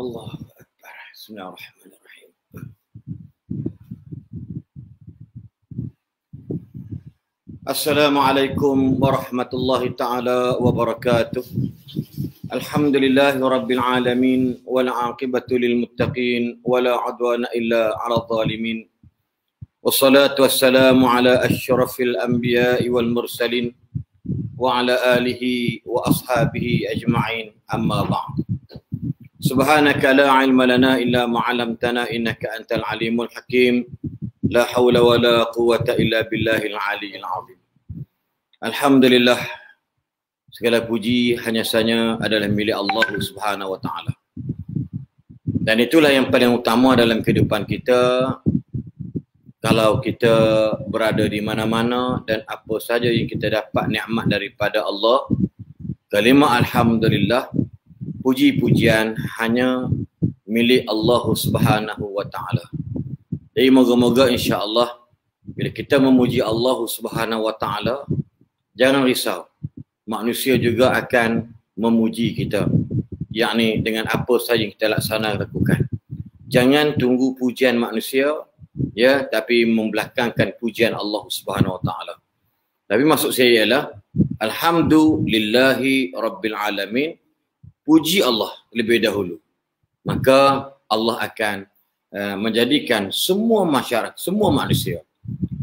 Allahu Akbar. Bismillahirrahmanirrahim. Assalamualaikum warahmatullahi ta'ala wabarakatuh. Alhamdulillahi rabbil alamin wal aqibatu lil muttaqin wala adwana illa 'alal zalimin. Wassalatu wassalamu ala asyrafil anbiya'i wal mursalin wa ala alihi wa ashabihi ajma'in. Amma ba'd. Subhanaka la ilma lana illa ma 'allamtana innaka antal alimul hakim. La haula wa la quwwata illa billahil aliyyil azim. Alhamdulillah, segala puji hanya saja adalah milik Allah Subhanahu wa taala. Dan itulah yang paling utama dalam kehidupan kita. Kalau kita berada di mana-mana dan apa saja yang kita dapat nikmat daripada Allah, kalimah alhamdulillah, puji-pujian hanya milik Allah Subhanahu wa taala. Jadi moga-moga insya-Allah bila kita memuji Allah Subhanahu wa taala, jangan risau. Manusia juga akan memuji kita. Yakni dengan apa saja yang kita lakukan. Jangan tunggu pujian manusia, ya, tapi membelakangkan pujian Allah Subhanahu wa taala. Tapi maksud saya ialah alhamdulillahi rabbil alamin. Puji Allah lebih dahulu. Maka Allah akan menjadikan semua masyarakat, semua manusia,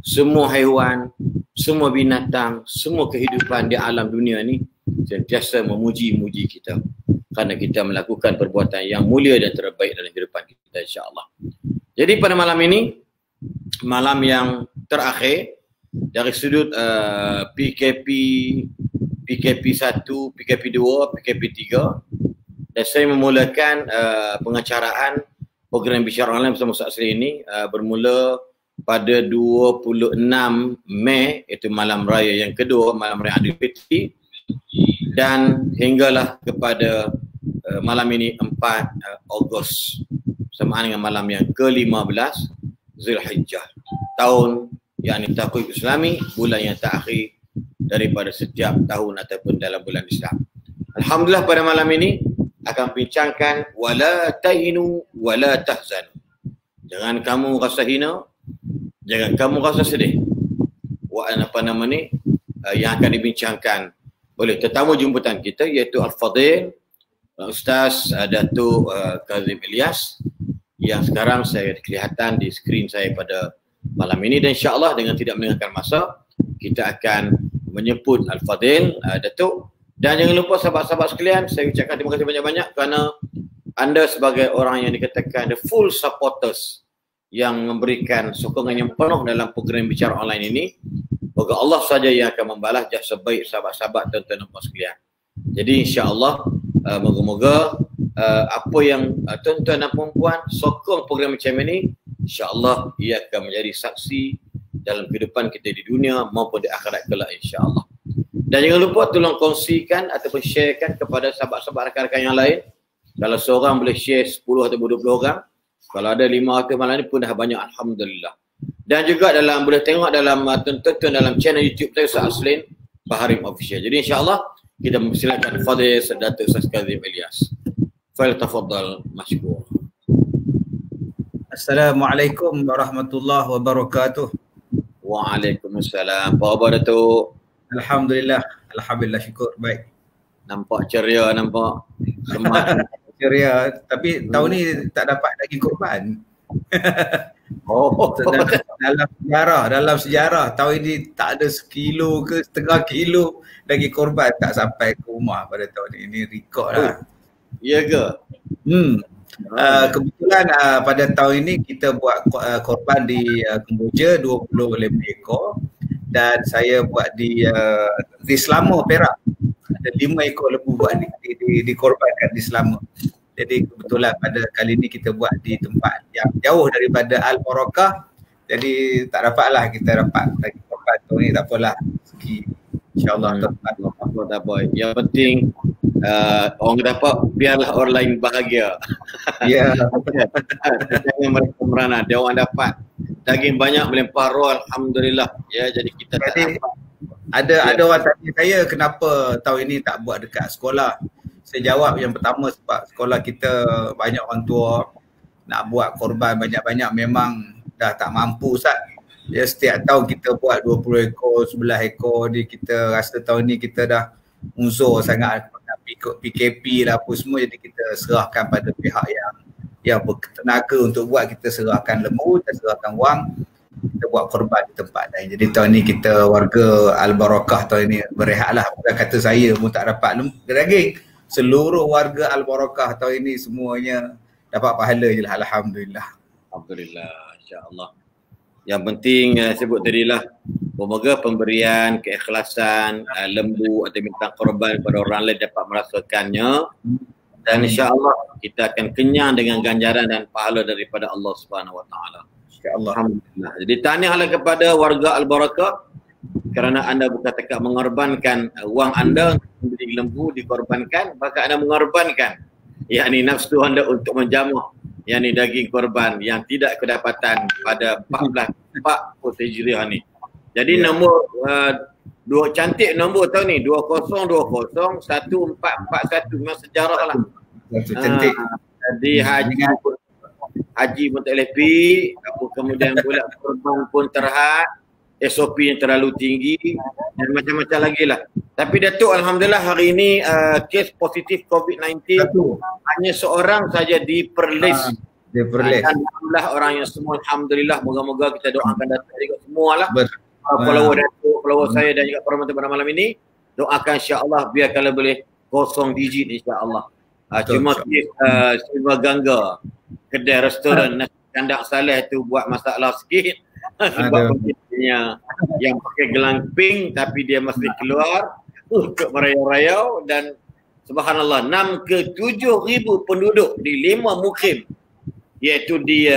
semua haiwan, semua binatang, semua kehidupan di alam dunia ni sentiasa memuji-muji kita kerana kita melakukan perbuatan yang mulia dan terbaik dalam kehidupan kita, insya-Allah. Jadi pada malam ini, malam yang terakhir dari sudut PKP 1, PKP 2, PKP 3, dan saya memulakan pengacaraan program bicara online bersama Ustaz Asri ini bermula pada 26 Mei, iaitu malam raya yang kedua, malam raya Aidilfitri, dan hinggalah kepada malam ini 4 Ogos, bersamaan dengan malam yang ke-15 Zulhijjah, tahun yakni Takwik Islami, bulan yang terakhir daripada setiap tahun ataupun dalam bulan Islam. Alhamdulillah pada malam ini akan bincangkan wala tahinu wala tahzanu. Jangan kamu rasa hina, jangan kamu rasa sedih. Yang akan dibincangkan oleh tetamu jemputan kita iaitu Al-Fadil Ustaz Datuk Kazim Ilyas, yang sekarang saya kelihatan di skrin saya pada malam ini, dan insya-Allah dengan tidak melengahkan masa kita akan menyebut Al-Fadil Datuk. Dan jangan lupa sahabat-sahabat sekalian, saya ucapkan terima kasih banyak-banyak kerana anda sebagai orang yang dikatakan the full supporters yang memberikan sokongan yang penuh dalam program bicara online ini. Moga Allah saja yang akan membalas jasa baik sahabat-sahabat dan tuan-tuan sekalian. Jadi insya-Allah moga-moga apa yang tuan-tuan dan puan-puan sokong program macam ini, insya-Allah ia akan menjadi saksi dalam kehidupan kita di dunia maupun di akhirat kelak, insya-Allah. Dan jangan lupa tolong kongsikan ataupun sharekan kepada sahabat-sahabat rakan-rakan yang lain. Kalau seorang boleh share 10 atau 20 orang. Kalau ada 5 atau malam ni pun dah banyak, alhamdulillah. Dan juga boleh tengok dalam tonton dalam channel YouTube saya Ustaz Aslin Baharim Official. Jadi insya-Allah kita mempersilakan Fadil Datuk Ustaz Kazim Ilyas. Falyatafaddal mashkur. Assalamualaikum warahmatullahi wabarakatuh. Waalaikumsalam. Apa khabar Datuk? Alhamdulillah, alhamdulillah, syukur baik. Nampak ceria, nampak semangat. Ceria, tapi tahun ni tak dapat daging korban. Oh, dalam sejarah tahun ini tak ada 1 kilo ke setengah kilo daging korban tak sampai ke rumah pada tahun ini. Ini rekod lah. Ya ke? Kebetulan pada tahun ini kita buat korban di Kemboja 20 lebih ekor. Dan saya buat di Selangor, Perak. Ada 5 ekor lembu buat dikorbankan di Selangor. Jadi kebetulan pada kali ini kita buat di tempat yang jauh daripada Al-Barakah. Jadi tak dapatlah kita dapat lagi korban tahun ni, tak apalah. InsyaAllah tak apa. Yang penting orang dapat, biarlah orang lain bahagia. Ya. Jangan mereka merana, dia orang dapat daging banyak melimpah ruah, alhamdulillah. Ya, jadi kita ada orang tanya saya kenapa tahun ini tak buat dekat sekolah. Saya jawab yang pertama sebab sekolah kita banyak orang tua nak buat korban banyak-banyak memang dah tak mampu Ustaz. Ya, setiap tahun kita buat 20 ekor, 11 ekor, kita rasa tahun ni kita dah unsur sangat nak ikut PKP lah apa semua, jadi kita serahkan pada pihak yang bertenaga untuk buat. Kita serahkan lembu, kita serahkan wang, kita buat korban di tempat lain. Jadi tahun ni kita warga Al-Barakah tahun ni berehatlah. Bukan kata saya pun tak dapat daging. Seluruh warga Al-Barakah tahun ini semuanya dapat pahala je lah. Alhamdulillah. Alhamdulillah, insya-Allah. Yang penting sebut tadilah, semoga pemberian keikhlasan lembu atau bintang korban kepada orang lain dapat merasakannya, dan insya-Allah kita akan kenyang dengan ganjaran dan pahala daripada Allah Subhanahu Wa Taala. Insya-Allah. Alhamdulillah. Jadi tahniahlah kepada warga Al-Barakah kerana anda bukan takat mengorbankan wang anda untuk membeli lembu dikorbankan, maka anda mengorbankan yakni nafsu anda untuk menjamah yakni daging korban yang tidak kedapatan pada 14 Hijriah ni. Jadi nombor dua cantik nombor tahun ni 2020 1441, memang sejarah lah. Cantik. Jadi haji pun tak boleh pergi, kemudian pula korban pun terhad, SOP yang terlalu tinggi dan macam-macam lagi lah. Tapi Datuk, alhamdulillah hari ini kes positif COVID-19 hanya seorang saja di Perlis. Dan alhamdulillah orang yang semua alhamdulillah, moga-moga kita doakan Datuk juga semua lah. Follower Datuk, follower saya dan juga para pada malam ini, doakan insya-Allah biar kalau boleh kosong digit insya-Allah. Cuma kes Silva Gangga, kedai restoran nasi kandang Saleh tu buat masalah sikit. Sebab pemiliknya yang pakai gelang pink tapi dia masih keluar untuk merayau-rayau, dan subhanallah 6 ke 7 ribu penduduk di 5 mukim, iaitu di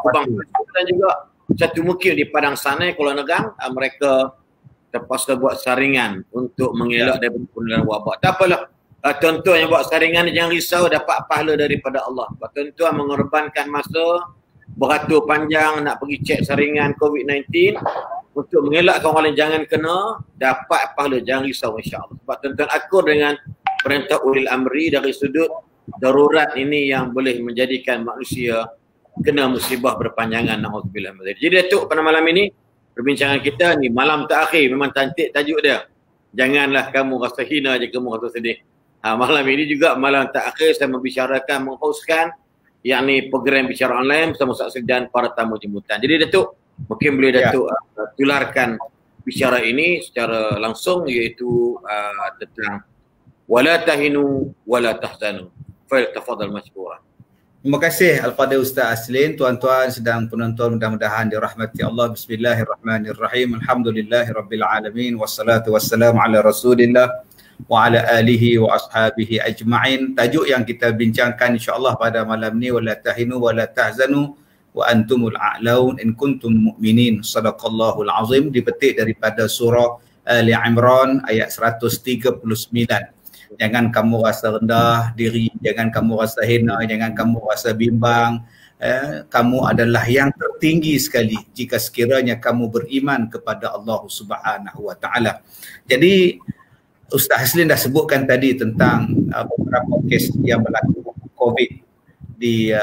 Kubang dan juga satu mukim di Padang Sanai, Kuala Negang. Mereka terpaksa buat saringan untuk mengelak daripada penularan wabak. Tak apalah, tuan-tuan yang buat saringan jangan risau, dapat pahala daripada Allah. Tuan-tuan mengorbankan masa beratur panjang nak pergi cek saringan COVID-19 untuk mengelakkan orang lain jangan kena, dapat pahala, jangan risau insya-Allah. Sebab tuan-tuan akur dengan perintah ulil amri dari sudut darurat ini yang boleh menjadikan manusia kena musibah berpanjangan, na'udzubillah. Jadi Datuk, pada malam ini perbincangan kita ni malam terakhir, memang cantik tajuk dia. Janganlah kamu rasa hina je, kamu rasa sedih. Malam ini juga malam terakhir saya membicarakan, menghostkan yakni program bicara online bersama Ustaz dan para tamu jemputan. Jadi Datuk, mungkin boleh Datuk tularkan bicara ini secara langsung, iaitu tentang wala tahinu wala tahzanu. Falyatafadhal mashkura. Terima kasih Al-Fadhil Ustaz Aslin. Tuan-tuan sedang penonton mudah-mudahan dirahmati Allah. Bismillahirrahmanirrahim. Alhamdulillahirabbil alamin, wassalatu wassalamu ala Rasulillah wa ala alihi wa ashabihi ajma'in. Tajuk yang kita bincangkan insya-Allah pada malam ni, wala tahinu wala tahzanu wa antumul a'laun in kuntum mu'minin. Sadaqallahul azim, dipetik daripada surah Ali Imran ayat 139. Jangan kamu rasa rendah diri, jangan kamu rasa hina, jangan kamu rasa bimbang. Kamu adalah yang tertinggi sekali jika sekiranya kamu beriman kepada Allah Subhanahu wa taala. Jadi Ustaz Aslin dah sebutkan tadi tentang beberapa kes yang berlaku COVID di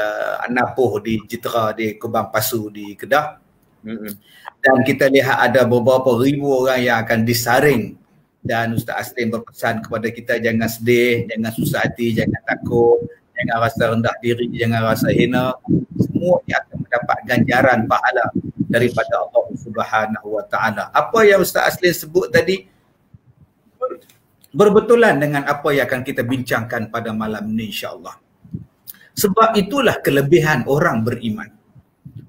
Anapoh, di Jitera, di Kubang Pasu, di Kedah. Dan kita lihat ada beberapa ribu orang yang akan disaring. Dan Ustaz Aslin berpesan kepada kita, jangan sedih, jangan susah hati, jangan takut, jangan rasa rendah diri, jangan rasa hina. Semua yang akan mendapat ganjaran pahala daripada Allah Subhanahu wa taala. Apa yang Ustaz Aslin sebut tadi berbetulan dengan apa yang akan kita bincangkan pada malam ini insya-Allah. Sebab itulah kelebihan orang beriman.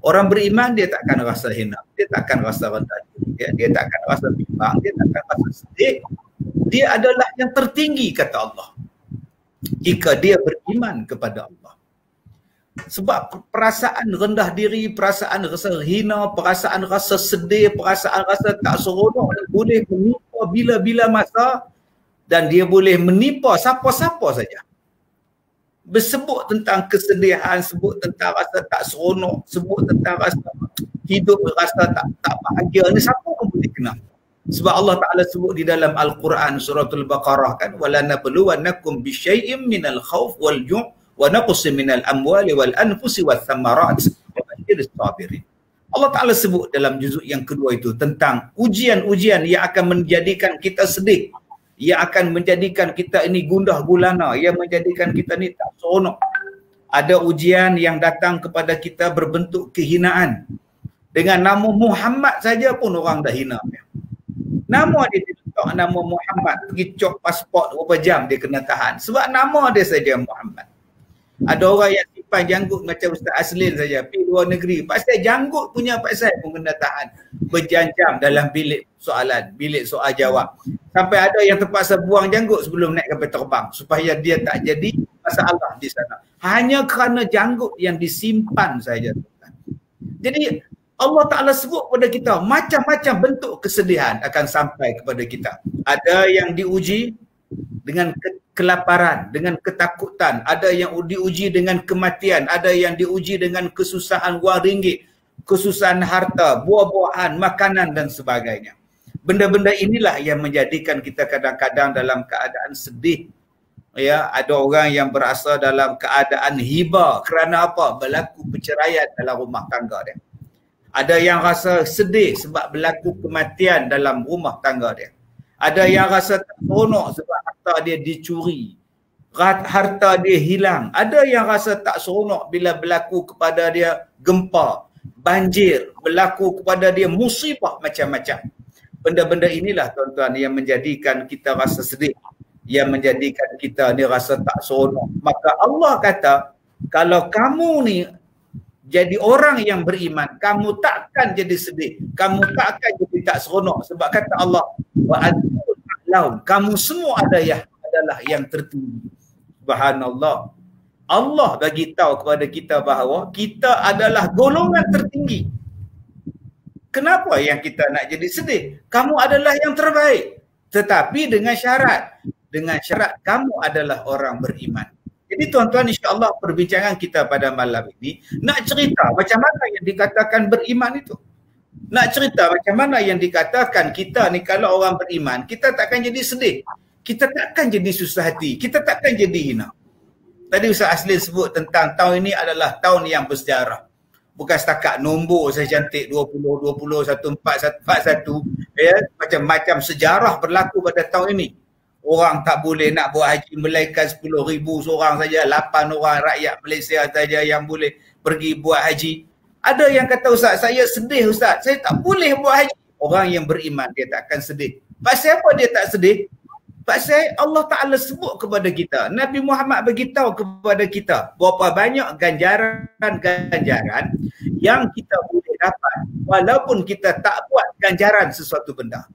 Orang beriman dia tak akan rasa hina, dia tak akan rasa rendah diri, dia tak akan rasa bimbang, dia tak akan rasa sedih. Dia adalah yang tertinggi kata Allah jika dia beriman kepada Allah. Sebab perasaan rendah diri, perasaan rasa hina, perasaan rasa sedih, perasaan rasa tak seronok boleh menimpa bila-bila masa, dan dia boleh menimpa siapa-siapa saja. Bersebut tentang kesedihan, sebut tentang rasa tak seronok, sebut tentang rasa hidup rasa tak bahagia, ni siapa pun boleh kena. Sebab Allah Ta'ala sebut di dalam Al-Quran suratul Baqarah kan, وَلَنَبْلُوَنَّكُمْ بِشَيْءٍ مِنَ الْخَوْفِ وَالْجُوعِ وَنَقْصٍ مِنَ الْأَمْوَالِ وَالْأَنْفُسِ وَالثَّمَرَاتِ وَبَشِّرِ الصَّابِرِينَ. Allah Ta'ala sebut dalam juzuk yang kedua itu tentang ujian-ujian yang akan menjadikan kita sedih, yang akan menjadikan kita ini gundah gulana, yang menjadikan kita ni tak seronok. Ada ujian yang datang kepada kita berbentuk kehinaan. Dengan nama Muhammad saja pun orang dah hina. Nama dia diletak nama Muhammad, pergi cop pasport berapa jam dia kena tahan. Sebab nama dia saja Muhammad. Ada orang yang simpan janggut macam Ustaz Aslin saja, pergi luar negeri. Pasal janggut punya pasal pun kena tahan berjam-jam dalam bilik soalan, bilik soal jawab. Sampai ada yang terpaksa buang janggut sebelum naik kapal terbang supaya dia tak jadi masalah di sana. Hanya kerana janggut yang disimpan saja. Jadi Allah Ta'ala sebut kepada kita macam-macam bentuk kesedihan akan sampai kepada kita. Ada yang diuji dengan kelaparan, dengan ketakutan, ada yang diuji dengan kematian, ada yang diuji dengan kesusahan wang ringgit, kesusahan harta, buah-buahan, makanan dan sebagainya. Benda-benda inilah yang menjadikan kita kadang-kadang dalam keadaan sedih. Ya, ada orang yang berasa dalam keadaan hibah kerana apa? Berlaku perceraian dalam rumah tangga dia. Ada yang rasa sedih sebab berlaku kematian dalam rumah tangga dia. Ada yang rasa tak seronok sebab harta dia dicuri, harta dia hilang. Ada yang rasa tak seronok bila berlaku kepada dia gempa, banjir, berlaku kepada dia musibah macam-macam. Benda-benda inilah tuan-tuan yang menjadikan kita rasa sedih, yang menjadikan kita ni rasa tak seronok. Maka Allah kata, kalau kamu ni jadi orang yang beriman, kamu takkan jadi sedih, kamu takkan jadi tak seronok. Sebab kata Allah, wa antumul a'laun, kamu semua adalah yang tertinggi. Subhanallah. Allah bagi tahu kepada kita bahawa kita adalah golongan tertinggi. Kenapa yang kita nak jadi sedih? Kamu adalah yang terbaik. Tetapi dengan syarat kamu adalah orang beriman. Jadi tuan-tuan, insya-Allah perbincangan kita pada malam ini nak cerita macam mana yang dikatakan beriman itu. Nak cerita macam mana yang dikatakan kita ni kalau orang beriman, kita takkan jadi sedih. Kita takkan jadi susah hati. Kita takkan jadi hina. Tadi Ustaz Aslin sebut tentang tahun ini adalah tahun yang bersejarah. Bukan setakat nombor saya cantik 20, 20, 14, 41. Ya, macam-macam sejarah berlaku pada tahun ini. Orang tak boleh nak buat haji melainkan 10,000 seorang saja, 8 orang rakyat Malaysia saja yang boleh pergi buat haji. Ada yang kata, Ustaz, saya sedih Ustaz, saya tak boleh buat haji. Orang yang beriman dia takkan sedih. Pasal apa dia tak sedih? Pasal Allah Ta'ala sebut kepada kita, Nabi Muhammad beritahu kepada kita berapa banyak ganjaran-ganjaran yang kita boleh dapat walaupun kita tak buat ganjaran sesuatu benda.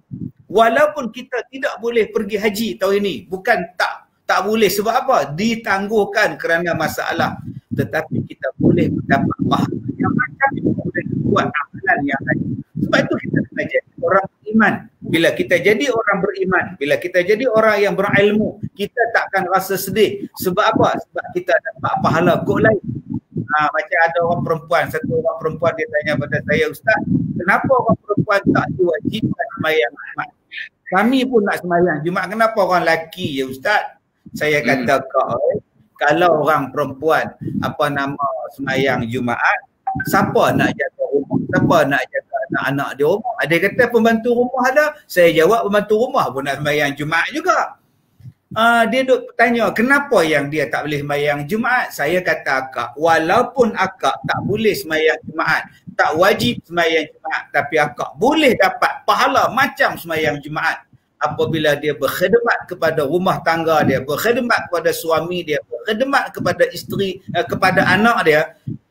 Walaupun kita tidak boleh pergi haji tahun ini, bukan tak boleh sebab apa? Ditangguhkan kerana masalah. Tetapi kita boleh mendapat pahala yang macam itu dengan buat amalan yang lain. Sebab itu kita kena jadi orang beriman. Bila kita jadi orang beriman, bila kita jadi orang yang berilmu, kita takkan rasa sedih. Sebab apa? Sebab kita dapat pahala kok lain. Macam ada orang perempuan, satu orang perempuan dia tanya pada saya, Ustaz, kenapa orang perempuan tak diwajibkan sembahyang Jumaat? Kami pun nak sembahyang Jumaat, kenapa orang lelaki ya Ustaz? Saya kata kalau orang perempuan sembahyang Jumaat, siapa nak jaga rumah? Siapa nak jaga anak-anak di rumah? Ada kata pembantu rumah ada. Saya jawab pembantu rumah pun nak sembahyang Jumaat juga. Dia duk tanya kenapa yang dia tak boleh sembahyang Jumaat. Saya kata akak, walaupun akak tak boleh sembahyang Jumaat, tak wajib sembahyang Jumaat, tapi akak boleh dapat pahala macam sembahyang Jumaat apabila dia berkhidmat kepada rumah tangga dia, berkhidmat kepada suami dia, berkhidmat kepada isteri, kepada anak dia.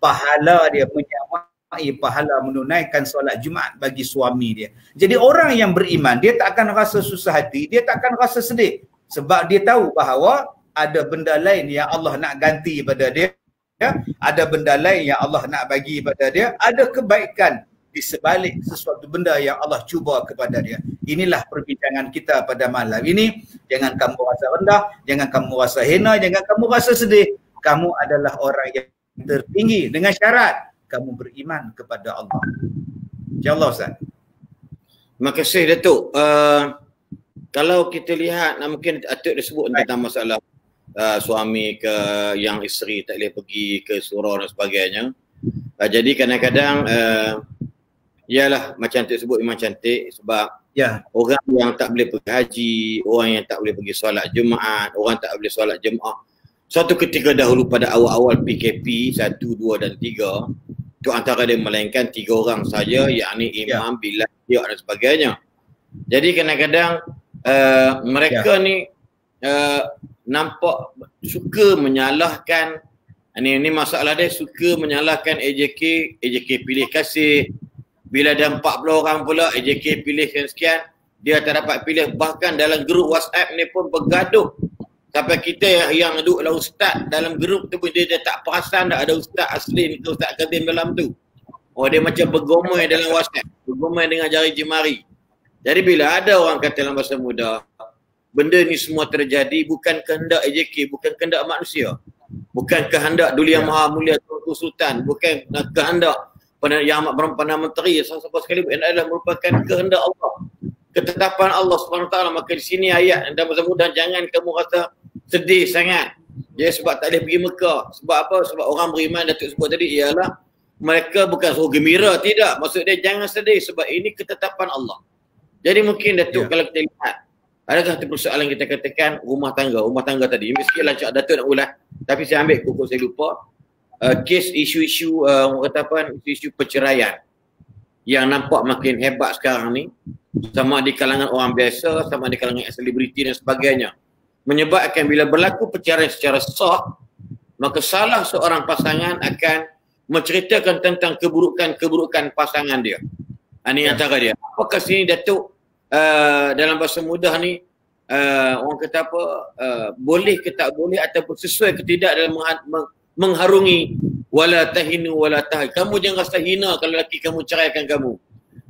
Pahala dia menyamai pahala menunaikan solat Jumaat bagi suami dia. Jadi orang yang beriman, dia tak akan rasa susah hati, dia tak akan rasa sedih. Sebab dia tahu bahawa ada benda lain yang Allah nak ganti pada dia, ya? Ada benda lain yang Allah nak bagi pada dia, ada kebaikan di sebalik sesuatu benda yang Allah cuba kepada dia. Inilah perbincangan kita pada malam ini. Jangan kamu rasa rendah, jangan kamu rasa hina, jangan kamu rasa sedih. Kamu adalah orang yang tertinggi dengan syarat kamu beriman kepada Allah. InsyaAllah Ustaz. Terima kasih Datuk. Kalau kita lihat, mungkin Datuk dah sebut tentang masalah suami ke yang isteri tak boleh pergi ke surau dan sebagainya. Jadi kadang-kadang ialah macam Datuk sebut memang cantik sebab orang yang tak boleh pergi haji, orang yang tak boleh pergi solat Jumaat, orang tak boleh solat Jumaat. Suatu ketika dahulu pada awal-awal PKP 1, 2 dan 3, tu antara dia melainkan 3 orang saja, yakni imam, bilal, dan sebagainya. Jadi kadang-kadang mereka ni nampak suka menyalahkan, ini masalah dia, suka menyalahkan AJK pilih kasih. Bila ada 40 orang pula AJK pilih sekian, dia tak dapat pilih. Bahkan dalam grup WhatsApp ni pun bergaduh. Sampai kita yang duduklah ustaz dalam grup tu pun dia tak perasan dah ada ustaz asli ni ke Ustaz Kazim dalam tu. Oh, dia macam bergomel dalam WhatsApp, bergomel dengan jari jemari. Jadi bila ada orang kata dalam bahasa muda, benda ni semua terjadi bukan kehendak AJK, bukan kehendak manusia. Bukan kehendak Duli Yang Maha Mulia Tuanku Sultan, bukan kehendak Yang Amat Perdana Menteri, siapa sekali, adalah merupakan kehendak Allah, ketetapan Allah SWT. Maka di sini ayat dalam bahasa muda, jangan kamu rasa sedih sangat. Ya, sebab tak boleh pergi Mekah. Sebab apa? Sebab orang beriman Datuk sebut tadi ialah mereka bukan suruh gembira, tidak. Maksud dia jangan sedih sebab ini ketetapan Allah. Jadi mungkin Datuk kalau kita lihat, adakah satu persoalan kita katakan rumah tangga tadi. Mesti lancar Datuk nak ulas. Tapi saya ambil pokok saya lupa. Kes isu-isu orang kata apa, isu-isu perceraian yang nampak makin hebat sekarang ni, sama di kalangan orang biasa, sama di kalangan selebriti dan sebagainya, menyebabkan bila berlaku perceraian secara sah, maka salah seorang pasangan akan menceritakan tentang keburukan pasangan dia. Ini antara dia. Apakah sini Datuk dalam bahasa mudah ni orang kata apa, boleh ke tak boleh ataupun sesuai ke tidak dalam mengharungi wala tahinu wala tahil. Kamu jangan rasa hina kalau lelaki kamu ceraikan kamu.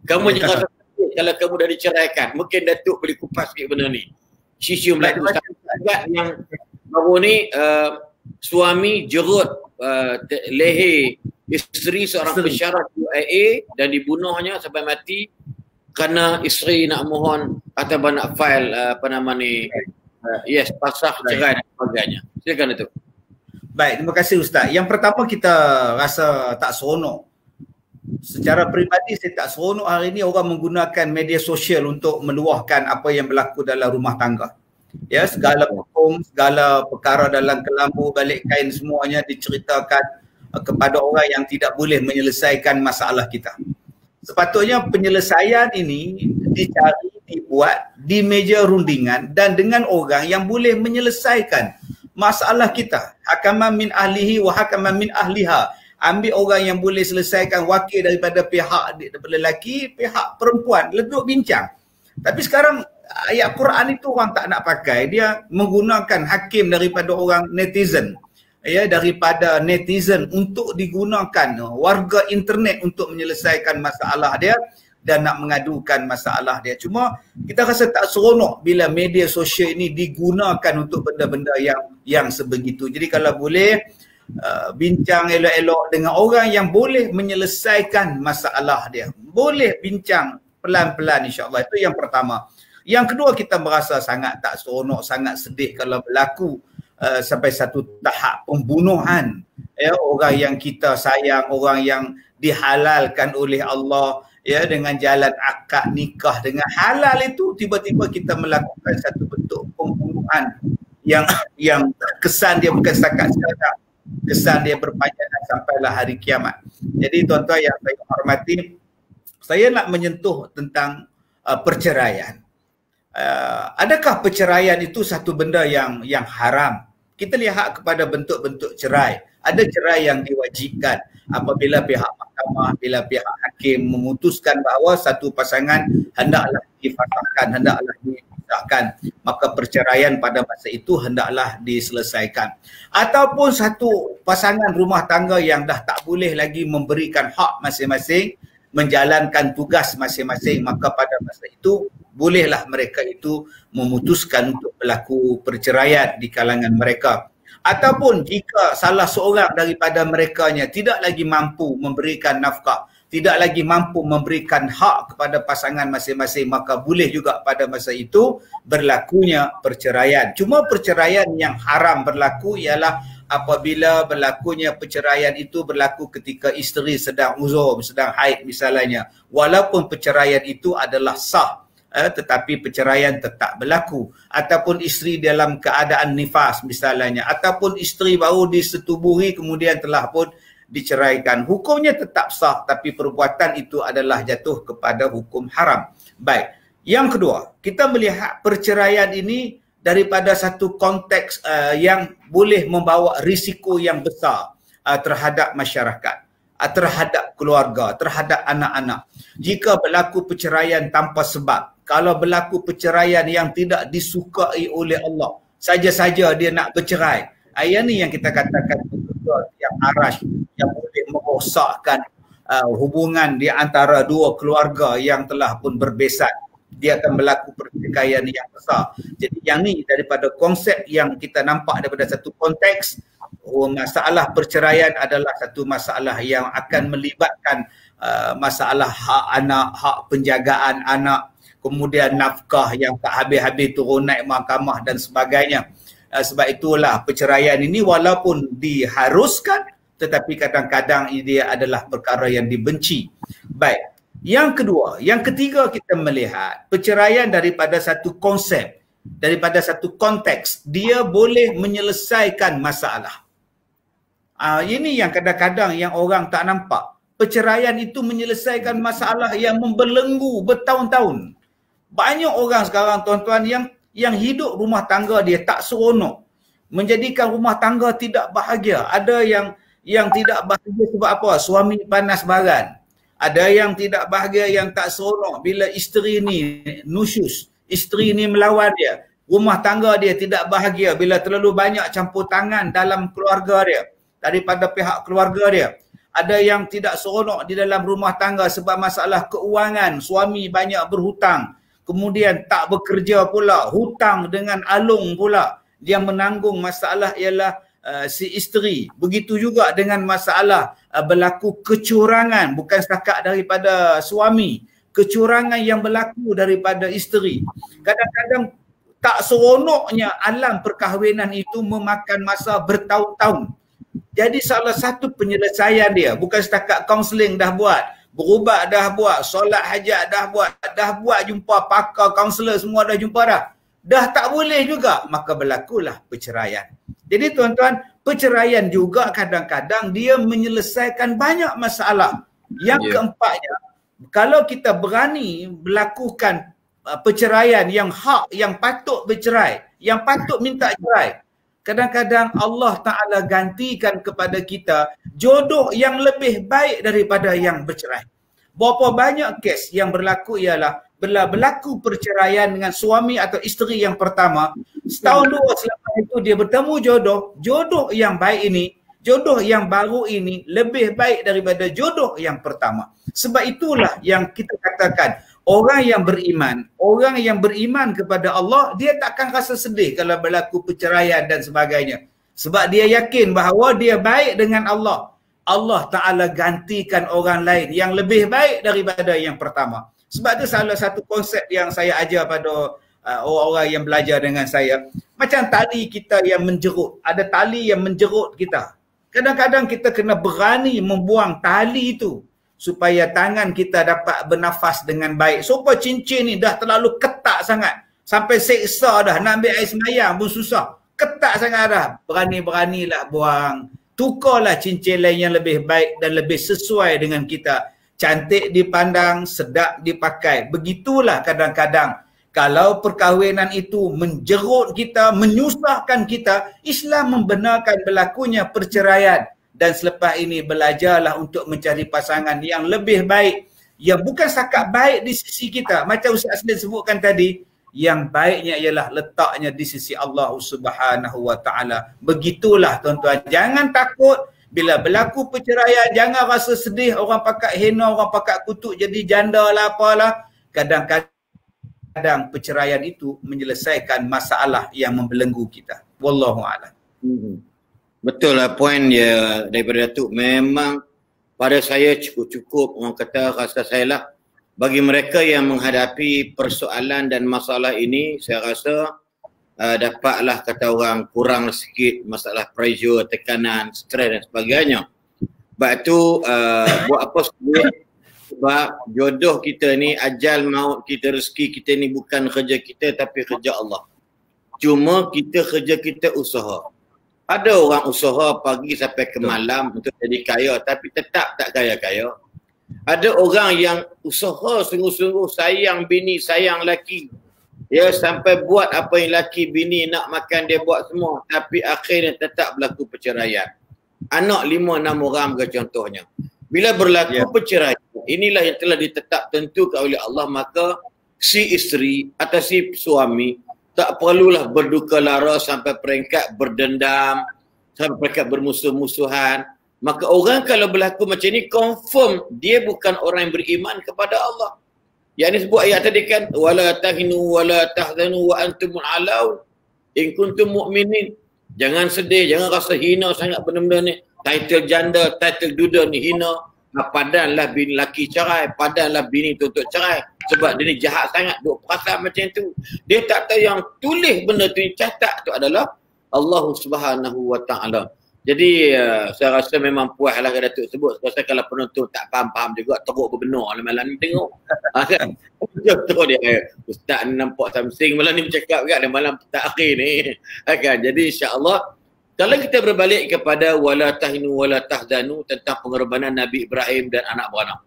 Kamu jangan rasa sedih kalau kamu dah diceraikan. Mungkin Datuk boleh kupas sikit benda ni. Isu berlaku yang baru ni, suami jerut leher isteri seorang pensyarah UIA dan dibunuhnya sampai mati kerana isteri nak mohon atau nak file pasah cerai dan sebagainya. Silakan Datuk. Baik, terima kasih Ustaz. Yang pertama, kita rasa tak seronok. Secara peribadi saya tak seronok hari ini orang menggunakan media sosial untuk meluahkan apa yang berlaku dalam rumah tangga. Ya, segala hukum, segala perkara dalam kelambu, balik kain, semuanya diceritakan kepada orang yang tidak boleh menyelesaikan masalah kita. Sepatutnya penyelesaian ini dicari, dibuat di meja rundingan dan dengan orang yang boleh menyelesaikan masalah kita. Hakaman min ahlihi wa hakaman min ahliha. Ambil orang yang boleh selesaikan, wakil daripada pihak lelaki, pihak perempuan, duduk bincang. Tapi sekarang ayat Quran itu orang tak nak pakai. Dia menggunakan hakim daripada orang netizen. Ya, daripada netizen untuk digunakan warga internet untuk menyelesaikan masalah dia dan nak mengadukan masalah dia. Cuma kita rasa tak seronok bila media sosial ini digunakan untuk benda-benda yang sebegitu. Jadi kalau boleh bincang elok-elok dengan orang yang boleh menyelesaikan masalah dia. Boleh bincang pelan-pelan, insya-Allah. Itu yang pertama. Yang kedua, kita merasa sangat tak seronok, sangat sedih kalau berlaku sampai satu tahap pembunuhan orang yang kita sayang, orang yang dihalalkan oleh Allah, ya, dengan jalan akad nikah dengan halal, itu tiba-tiba kita melakukan satu bentuk pembunuhan yang kesan dia bukan setakat sekarang, kesan dia berpanjangan sampailah hari kiamat. Jadi tuan-tuan yang saya hormati, saya nak menyentuh tentang perceraian. Adakah perceraian itu satu benda yang haram? Kita lihat kepada bentuk-bentuk cerai. Ada cerai yang diwajibkan apabila pihak mahkamah, bila pihak hakim memutuskan bahawa satu pasangan hendaklah difasakkan, hendaklah dipisahkan, maka perceraian pada masa itu hendaklah diselesaikan. Ataupun satu pasangan rumah tangga yang dah tak boleh lagi memberikan hak masing-masing, menjalankan tugas masing-masing, maka pada masa itu bolehlah mereka itu memutuskan untuk berlaku perceraian di kalangan mereka. Ataupun jika salah seorang daripada merekanya tidak lagi mampu memberikan nafkah, tidak lagi mampu memberikan hak kepada pasangan masing-masing, maka boleh juga pada masa itu berlakunya perceraian. Cuma perceraian yang haram berlaku ialah apabila berlakunya perceraian itu berlaku ketika isteri sedang uzur, sedang haid misalnya. Walaupun perceraian itu adalah sah, tetapi perceraian tetap berlaku. Ataupun isteri dalam keadaan nifas misalnya, ataupun isteri baru disetubuhi kemudian telah pun diceraikan, hukumnya tetap sah, tapi perbuatan itu adalah jatuh kepada hukum haram. Baik, yang kedua, kita melihat perceraian ini daripada satu konteks yang boleh membawa risiko yang besar terhadap masyarakat, terhadap keluarga, terhadap anak-anak. Jika berlaku perceraian tanpa sebab, kalau berlaku perceraian yang tidak disukai oleh Allah, saja-saja dia nak bercerai, yang ni yang kita katakan yang arash, yang boleh merosakkan hubungan di antara dua keluarga yang telah pun berbesan. Dia akan berlaku pertikaian yang besar. Jadi yang ni daripada konsep yang kita nampak daripada satu konteks, masalah perceraian adalah satu masalah yang akan melibatkan masalah hak anak, hak penjagaan anak, kemudian nafkah yang tak habis-habis turun naik mahkamah dan sebagainya. Sebab itulah perceraian ini walaupun diharuskan, tetapi kadang-kadang dia adalah perkara yang dibenci. Baik, yang kedua, yang ketiga, kita melihat perceraian daripada satu konsep, daripada satu konteks, dia boleh menyelesaikan masalah. Ini yang kadang-kadang yang orang tak nampak. Perceraian itu menyelesaikan masalah yang membelenggu bertahun-tahun. Banyak orang sekarang tuan-tuan yang hidup rumah tangga dia tak seronok, menjadikan rumah tangga tidak bahagia. Ada yang tidak bahagia sebab apa? Suami panas baran. Ada yang tidak bahagia, yang tak seronok bila isteri ni nusyus, isteri ni melawan dia. Rumah tangga dia tidak bahagia bila terlalu banyak campur tangan dalam keluarga dia, daripada pihak keluarga dia. Ada yang tidak seronok di dalam rumah tangga sebab masalah keuangan, suami banyak berhutang. Kemudian tak bekerja pula, hutang dengan alung pula. Dia menanggung masalah ialah si isteri. Begitu juga dengan masalah berlaku kecurangan, bukan setakat daripada suami. Kecurangan yang berlaku daripada isteri. Kadang-kadang tak seronoknya alam perkahwinan itu memakan masa bertahun-tahun. Jadi salah satu penyelesaian dia, bukan setakat kaunseling dah buat, berubat dah buat, solat hajat dah buat jumpa pakar, kaunselor semua dah jumpa dah tak boleh juga, maka berlakulah perceraian. Jadi tuan-tuan, perceraian juga kadang-kadang dia menyelesaikan banyak masalah. Yang keempatnya, kalau kita berani melakukan perceraian yang hak, yang patut bercerai, yang patut minta cerai, kadang-kadang Allah Ta'ala gantikan kepada kita jodoh yang lebih baik daripada yang bercerai. Berapa banyak kes yang berlaku ialah bila berlaku perceraian dengan suami atau isteri yang pertama, setahun dua selepas itu dia bertemu jodoh yang baik ini, jodoh yang baru ini lebih baik daripada jodoh yang pertama. Sebab itulah yang kita katakan, orang yang beriman kepada Allah, dia takkan rasa sedih kalau berlaku perceraian dan sebagainya. Sebab dia yakin bahawa dia baik dengan Allah. Allah Ta'ala gantikan orang lain yang lebih baik daripada yang pertama. Sebab itu salah satu konsep yang saya ajar pada orang-orang yang belajar dengan saya. Macam tali kita yang menjerut. Ada tali yang menjerut kita. Kadang-kadang kita kena berani membuang tali itu supaya tangan kita dapat bernafas dengan baik. Supaya cincin ni dah terlalu ketat sangat. Sampai seksa dah. Nak ambil air semayang pun susah. Ketat sangat dah. Berani-beranilah buang. Tukarlah cincin lain yang lebih baik dan lebih sesuai dengan kita. Cantik dipandang, sedap dipakai. Begitulah kadang-kadang. Kalau perkahwinan itu menjerut kita, menyusahkan kita, Islam membenarkan berlakunya perceraian. Dan selepas ini belajarlah untuk mencari pasangan yang lebih baik. Yang bukan setakat baik di sisi kita. Macam Ustaz Aslim sebutkan tadi, yang baiknya ialah letaknya di sisi Allah Subhanahu Wa Taala. Begitulah tuan-tuan. Jangan takut bila berlaku perceraian, jangan rasa sedih, orang pakat hina, orang pakat kutuk jadi janda lah apalah. Kadang-kadang perceraian itu menyelesaikan masalah yang membelenggu kita. Wallahu a'lam. Betul lah poin dia daripada Datuk. Memang pada saya cukup-cukup, orang kata rasa saya lah. Bagi mereka yang menghadapi persoalan dan masalah ini, saya rasa dapatlah kata orang kurang sikit masalah pressure, tekanan, stres dan sebagainya. Sebab tu buat apa sebab jodoh kita ni, ajal maut kita, rezeki kita ni bukan kerja kita tapi kerja Allah. Cuma kerja kita usaha. Ada orang usaha pagi sampai ke malam untuk jadi kaya tapi tetap tak kaya-kaya. Ada orang yang usaha sungguh-sungguh, sayang bini, sayang laki. Ya, sampai buat apa yang laki bini nak makan dia buat semua. Tapi akhirnya tetap berlaku perceraian. Anak 5-6 orang ke contohnya. Bila berlaku perceraian, inilah yang telah ditetap tentukan oleh Allah, maka si isteri atau si suami tak perlulah berduka lara sampai peringkat berdendam, sampai peringkat bermusuh-musuhan. Maka orang kalau berlaku macam ni, confirm dia bukan orang yang beriman kepada Allah. Yang ini sebut ayat tadi kan, wala tahinu wala tahzanu wa antumul alaun in kuntum mu'minin. Jangan sedih, jangan rasa hina sangat benda-benda ni. Title janda, title duda ni hina. Padanlah bini laki cerai, padanlah bini tuntut cerai. Sebab dia ni jahat sangat, duk perasan macam tu. Dia tak tahu yang tulis benda tu, catat tu adalah Allah Subhanahu Wa Ta'ala. Jadi saya rasa memang puas lah ke Datuk sebut. Saya rasa kalau penonton tak faham-faham juga, teruk berbenar malam ni tengok. Kan? Contoh dia, Ustaz ni nampak something malam ni bercakap kan, malam takhir ni. Kan? Jadi insya-Allah kalau kita berbalik kepada wala tahinu wala tahzanu tentang pengorbanan Nabi Ibrahim dan anak beranak.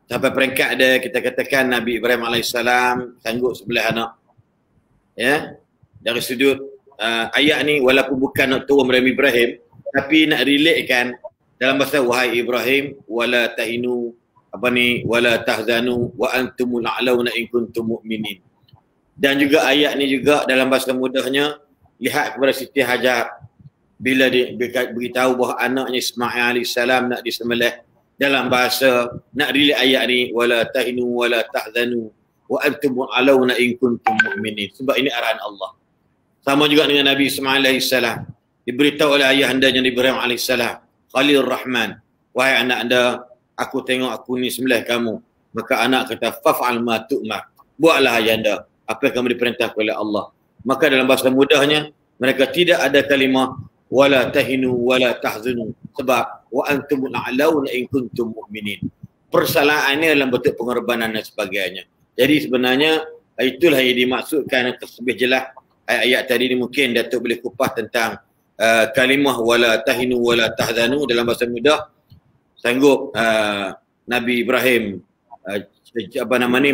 Sampai peringkat ada kita katakan Nabi Ibrahim AS sanggup sebelah anak. Ya. Dari sudut ayat ni walaupun bukan nak turun Nabi Ibrahim tapi nak relate kan dalam bahasa wahai Ibrahim wala tahinu wala tahzanu wa antumul a'launa in kuntum mu'minin. Dan juga ayat ni juga dalam bahasa mudahnya, lihat kepada Siti Hajar bila dia beritahu bahawa anaknya Ismail AS nak disembelih, dalam bahasa nak relate ayat ni wala tahinu wala tahzanu wa antumul a'launa in kuntum mu'minin. Sebab ini arahan Allah. Sama juga dengan Nabi Ismail AS. Diberitahu oleh ayahandanya Nabi Ibrahim AS, Khalil Rahman, wahai anak anda, aku tengok aku ni sembelih kamu. Maka anak kata, faf'al ma tu'mar. Buatlah ayahanda apa yang kamu diperintahkan oleh Allah. Maka dalam bahasa mudahnya, mereka tidak ada kalimah wala tahinu wala tahzunu. Sebab wa antumul a'launa in kuntum mu'minin. Persalahan ini dalam bentuk pengorbanan dan sebagainya. Jadi sebenarnya itulah yang dimaksudkan lebih jelas ayat tadi ni. Mungkin Datuk boleh kupas tentang kalimah wala tahinu wala tahzanu dalam bahasa mudah. Sanggup Nabi Ibrahim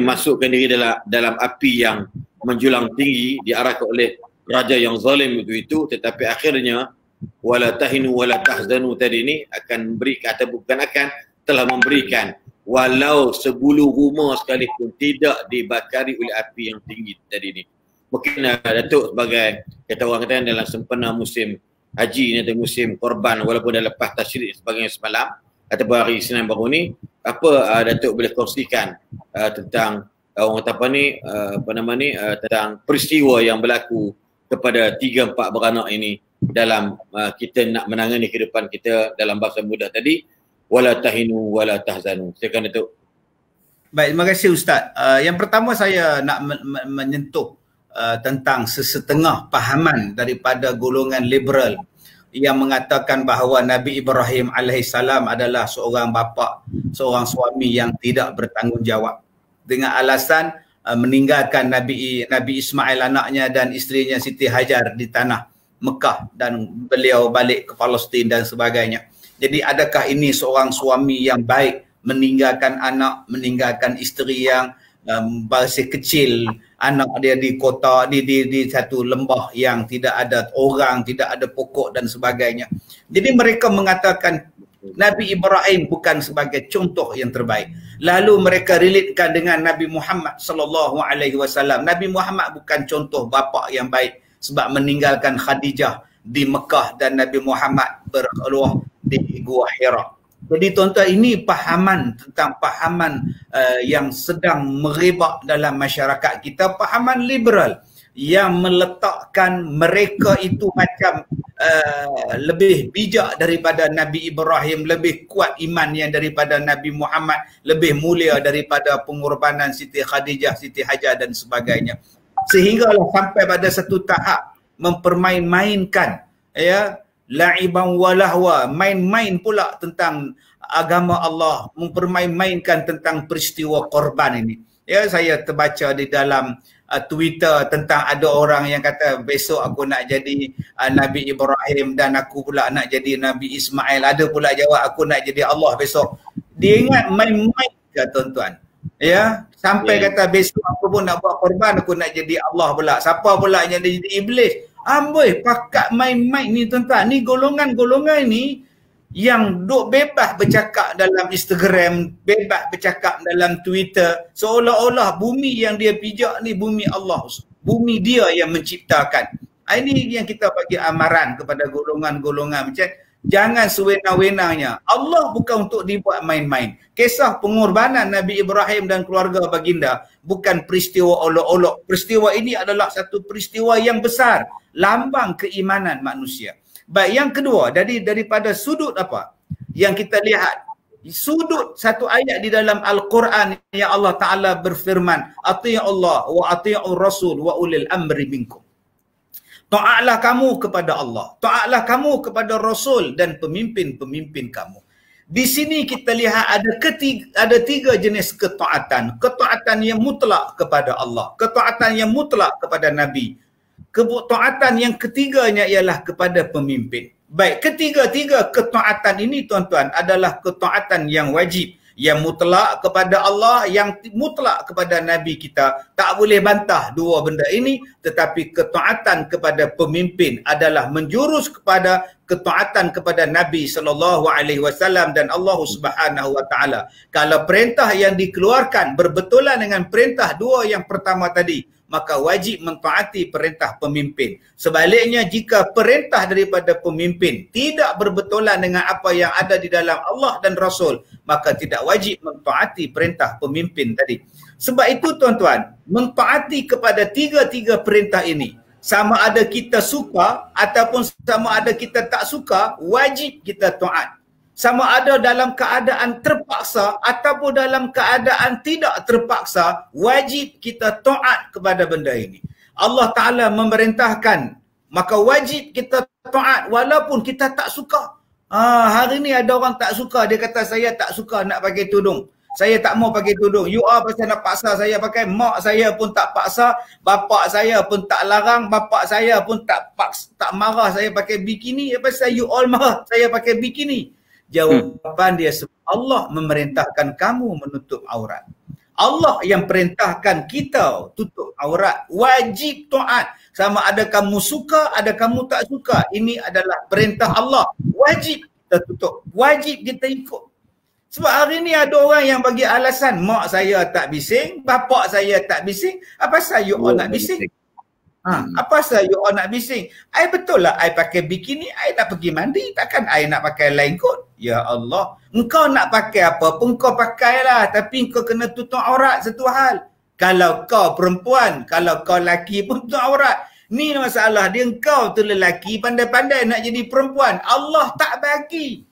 masukkan diri dalam api yang menjulang tinggi diarahkan oleh raja yang zalim itu, tetapi akhirnya wala tahinu wala tahzanu tadi ni akan berikan atau bukan akan telah memberikan walau sebulu rumah sekalipun tidak dibakari oleh api yang tinggi tadi ni. Mungkin Datuk sebagai kata orang kata dalam sempena musim haji ni atau musim korban walaupun dah lepas tasyrik sebagainya semalam ataupun hari Isnin baru ni, apa Datuk boleh kongsikan tentang orang kata tentang peristiwa yang berlaku kepada 3-4 beranak ini dalam kita nak menangani kehidupan kita dalam bahasa mudah tadi wala tahinu wala tahzanu. Silakan Datuk. Baik, terima kasih Ustaz. Yang pertama saya nak menyentuh tentang sesetengah pahaman daripada golongan liberal yang mengatakan bahawa Nabi Ibrahim alaihissalam adalah seorang bapa, seorang suami yang tidak bertanggungjawab dengan alasan meninggalkan Nabi Ismail anaknya dan isterinya Siti Hajar di tanah Mekah dan beliau balik ke Palestin dan sebagainya. Jadi adakah ini seorang suami yang baik meninggalkan anak, meninggalkan isteri yang masih kecil, anak dia di kota, di satu lembah yang tidak ada orang, tidak ada pokok dan sebagainya. Jadi mereka mengatakan Nabi Ibrahim bukan sebagai contoh yang terbaik. Lalu mereka relatekan dengan Nabi Muhammad sallallahu alaihi wasallam. Nabi Muhammad bukan contoh bapa yang baik sebab meninggalkan Khadijah di Mekah dan Nabi Muhammad berkeluar di Gua Hira. Jadi tuan-tuan, ini pahaman tentang pahaman yang sedang merebak dalam masyarakat kita, pahaman liberal yang meletakkan menyebabkan mereka itu macam lebih bijak daripada Nabi Ibrahim, lebih kuat imannya daripada Nabi Muhammad, lebih mulia daripada pengorbanan Siti Khadijah, Siti Hajar dan sebagainya. Sehinggalah sampai pada satu tahap mempermain-mainkan, ya, la'iban walahwa, main-main pula tentang agama Allah, mempermain-mainkan tentang peristiwa korban ini. Ya, saya terbaca di dalam Twitter tentang ada orang yang kata besok aku nak jadi Nabi Ibrahim dan aku pula nak jadi Nabi Ismail. Ada pula jawab aku nak jadi Allah besok. Dia ingat main-main ke tuan-tuan. Ya, sampai kata besok aku pun nak buat korban, aku nak jadi Allah pula. Siapa pula yang jadi iblis? Amboi, pakat main-main ni tuan-tuan. Ni golongan-golongan ni yang duk bebas bercakap dalam Instagram, bebas bercakap dalam Twitter, seolah-olah bumi yang dia pijak ni bumi Allah, bumi dia yang menciptakan. Ini yang kita bagi amaran kepada golongan-golongan macam jangan sewenang-wenangnya. Allah bukan untuk dibuat main-main. Kisah pengorbanan Nabi Ibrahim dan keluarga baginda bukan peristiwa olok-olok. Peristiwa ini adalah satu peristiwa yang besar, lambang keimanan manusia. Baik, yang kedua, daripada sudut apa yang kita lihat, sudut satu ayat di dalam Al-Quran yang Allah Ta'ala berfirman, ati'u Allah wa ati'u Rasul wa ulil amri minkum. Ta'atlah kamu kepada Allah, ta'atlah kamu kepada Rasul dan pemimpin-pemimpin kamu. Di sini kita lihat ada tiga jenis ketaatan. Ketaatan yang mutlak kepada Allah, ketaatan yang mutlak kepada Nabi. Ketaatan yang ketiganya ialah kepada pemimpin. Baik, ketiga-tiga ketaatan ini tuan-tuan adalah ketaatan yang wajib, yang mutlak kepada Allah, yang mutlak kepada Nabi kita. Tak boleh bantah dua benda ini, tetapi ketaatan kepada pemimpin adalah menjurus kepada ketaatan kepada Nabi SAW dan Allah Subhanahu Wa Taala. Kalau perintah yang dikeluarkan berbetulan dengan perintah dua yang pertama tadi, maka wajib mentaati perintah pemimpin. Sebaliknya, jika perintah daripada pemimpin tidak berbetulan dengan apa yang ada di dalam Allah dan Rasul, maka tidak wajib mentaati perintah pemimpin tadi. Sebab itu tuan-tuan, mentaati kepada tiga-tiga perintah ini, sama ada kita suka ataupun sama ada kita tak suka, wajib kita taat. Sama ada dalam keadaan terpaksa ataupun dalam keadaan tidak terpaksa, wajib kita taat kepada benda ini. Allah Ta'ala memerintahkan, maka wajib kita taat walaupun kita tak suka. Hari ni ada orang tak suka, dia kata saya tak suka nak pakai tudung. Saya tak mau pakai tudung. You all pasal nak paksa saya pakai. Mak saya pun tak paksa, bapak saya pun tak larang, bapak saya pun tak marah saya pakai bikini. Pasal you all marah saya pakai bikini. Jawapan dia, Allah memerintahkan kamu menutup aurat. Allah yang perintahkan kita tutup aurat. Wajib taat. Sama ada kamu suka, ada kamu tak suka. Ini adalah perintah Allah. Wajib kita tutup. Wajib kita ikut. Sebab hari ni ada orang yang bagi alasan, mak saya tak bising, bapak saya tak bising. Apa pasal you all nak bising? Apa pasal you all nak bising? I betul lah, I pakai bikini, I nak pergi mandi. Takkan I nak pakai lain kot? Ya Allah, engkau nak pakai apa pun kau pakailah, tapi engkau kena tutup aurat satu hal. Kalau kau perempuan, kalau kau lelaki pun tutup aurat. Ni masalah dia, engkau tu lelaki pandai-pandai nak jadi perempuan. Allah tak bagi.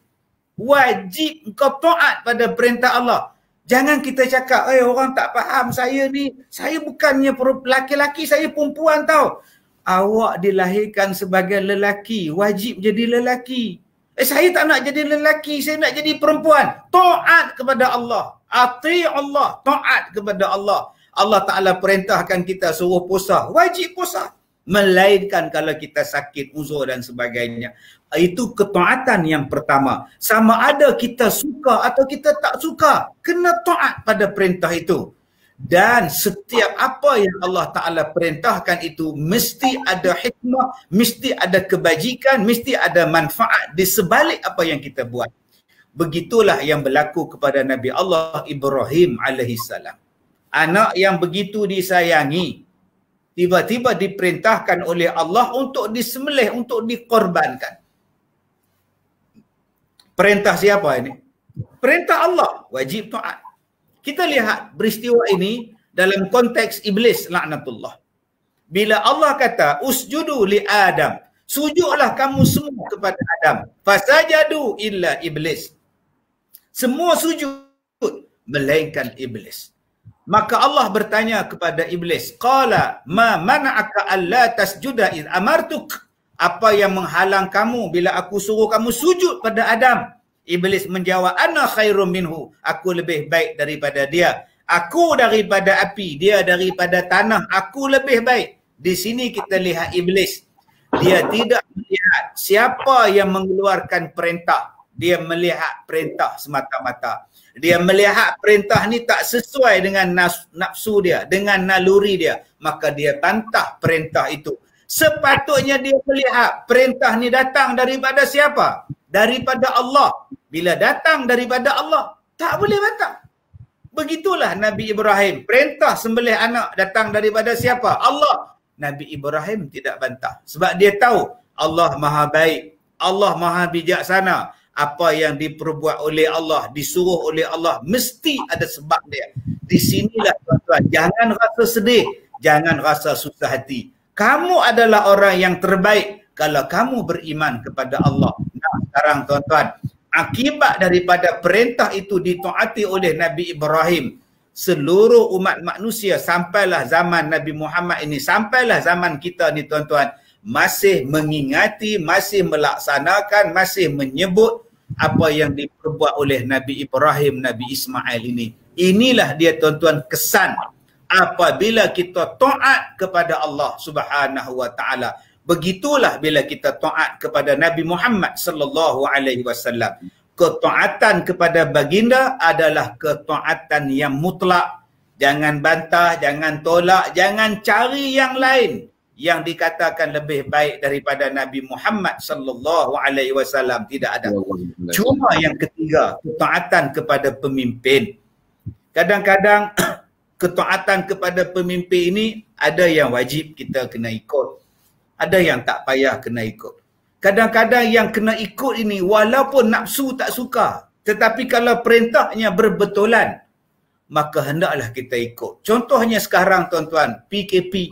Wajib engkau taat pada perintah Allah. Jangan kita cakap, orang tak faham saya ni. Saya bukannya lelaki-lelaki, saya perempuan tau. Awak dilahirkan sebagai lelaki, wajib jadi lelaki. Saya tak nak jadi lelaki, saya nak jadi perempuan. Taat kepada Allah. Ati Allah, taat kepada Allah. Allah Ta'ala perintahkan kita suruh puasa, wajib puasa. Melainkan kalau kita sakit, uzur dan sebagainya. Itu ketaatan yang pertama. Sama ada kita suka atau kita tak suka, kena taat pada perintah itu. Dan setiap apa yang Allah Ta'ala perintahkan itu mesti ada hikmah, mesti ada kebajikan, mesti ada manfaat di sebalik apa yang kita buat. Begitulah yang berlaku kepada Nabi Allah Ibrahim alaihissalam. Anak yang begitu disayangi, tiba-tiba diperintahkan oleh Allah untuk disembelih, untuk dikorbankan. Perintah siapa ini? Perintah Allah, wajib taat. Kita lihat peristiwa ini dalam konteks iblis laknatullah. Bila Allah kata usjudu li Adam, sujudlah kamu semua kepada Adam. Fasajadu illa iblis. Semua sujud melainkan iblis. Maka Allah bertanya kepada iblis, qala ma mana'aka alla tasjuda id amartuk? Apa yang menghalang kamu bila aku suruh kamu sujud pada Adam? Iblis menjawab, ana khairum minhu. Aku lebih baik daripada dia. Aku daripada api, dia daripada tanah. Aku lebih baik. Di sini kita lihat iblis. Dia tidak melihat siapa yang mengeluarkan perintah. Dia melihat perintah semata-mata. Dia melihat perintah ni tak sesuai dengan nafsu dia, dengan naluri dia. Maka dia tantah perintah itu. Sepatutnya dia melihat perintah ni datang daripada siapa? Daripada Allah. Bila datang daripada Allah, tak boleh bantah. Begitulah Nabi Ibrahim. Perintah sembelih anak datang daripada siapa? Allah. Nabi Ibrahim tidak bantah. Sebab dia tahu Allah maha baik. Allah maha bijaksana. Apa yang diperbuat oleh Allah, disuruh oleh Allah, mesti ada sebab dia. Di sinilah tuan-tuan, jangan rasa sedih, jangan rasa susah hati. Kamu adalah orang yang terbaik kalau kamu beriman kepada Allah. Nah, sekarang tuan-tuan, akibat daripada perintah itu ditaati oleh Nabi Ibrahim, seluruh umat manusia sampailah zaman Nabi Muhammad ini, sampailah zaman kita ni tuan-tuan, masih mengingati, masih melaksanakan, masih menyebut apa yang diperbuat oleh Nabi Ibrahim, Nabi Ismail ini. Inilah dia tuan-tuan kesan apabila kita taat kepada Allah Subhanahu wa taala. Begitulah bila kita taat kepada Nabi Muhammad sallallahu alaihi wasallam. Ketaatan kepada baginda adalah ketaatan yang mutlak. Jangan bantah, jangan tolak, jangan cari yang lain yang dikatakan lebih baik daripada Nabi Muhammad sallallahu alaihi wasallam. Tidak ada. Cuma yang ketiga, ketaatan kepada pemimpin. Kadang-kadang ketaatan kepada pemimpin ini ada yang wajib kita kena ikut. Ada yang tak payah kena ikut. Kadang-kadang yang kena ikut ini walaupun nafsu tak suka, tetapi kalau perintahnya berbetulan, maka hendaklah kita ikut. Contohnya sekarang tuan-tuan, PKP.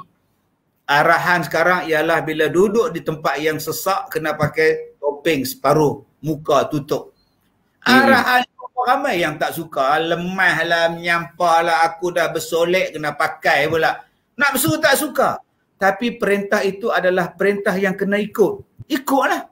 Arahan sekarang ialah bila duduk di tempat yang sesak kena pakai topeng separuh muka tutup. Arahan ramai yang tak suka, lemah lah, menyampah lah, aku dah bersolek kena pakai pula. Nafsu tak suka. Tapi perintah itu adalah perintah yang kena ikut. Ikutlah.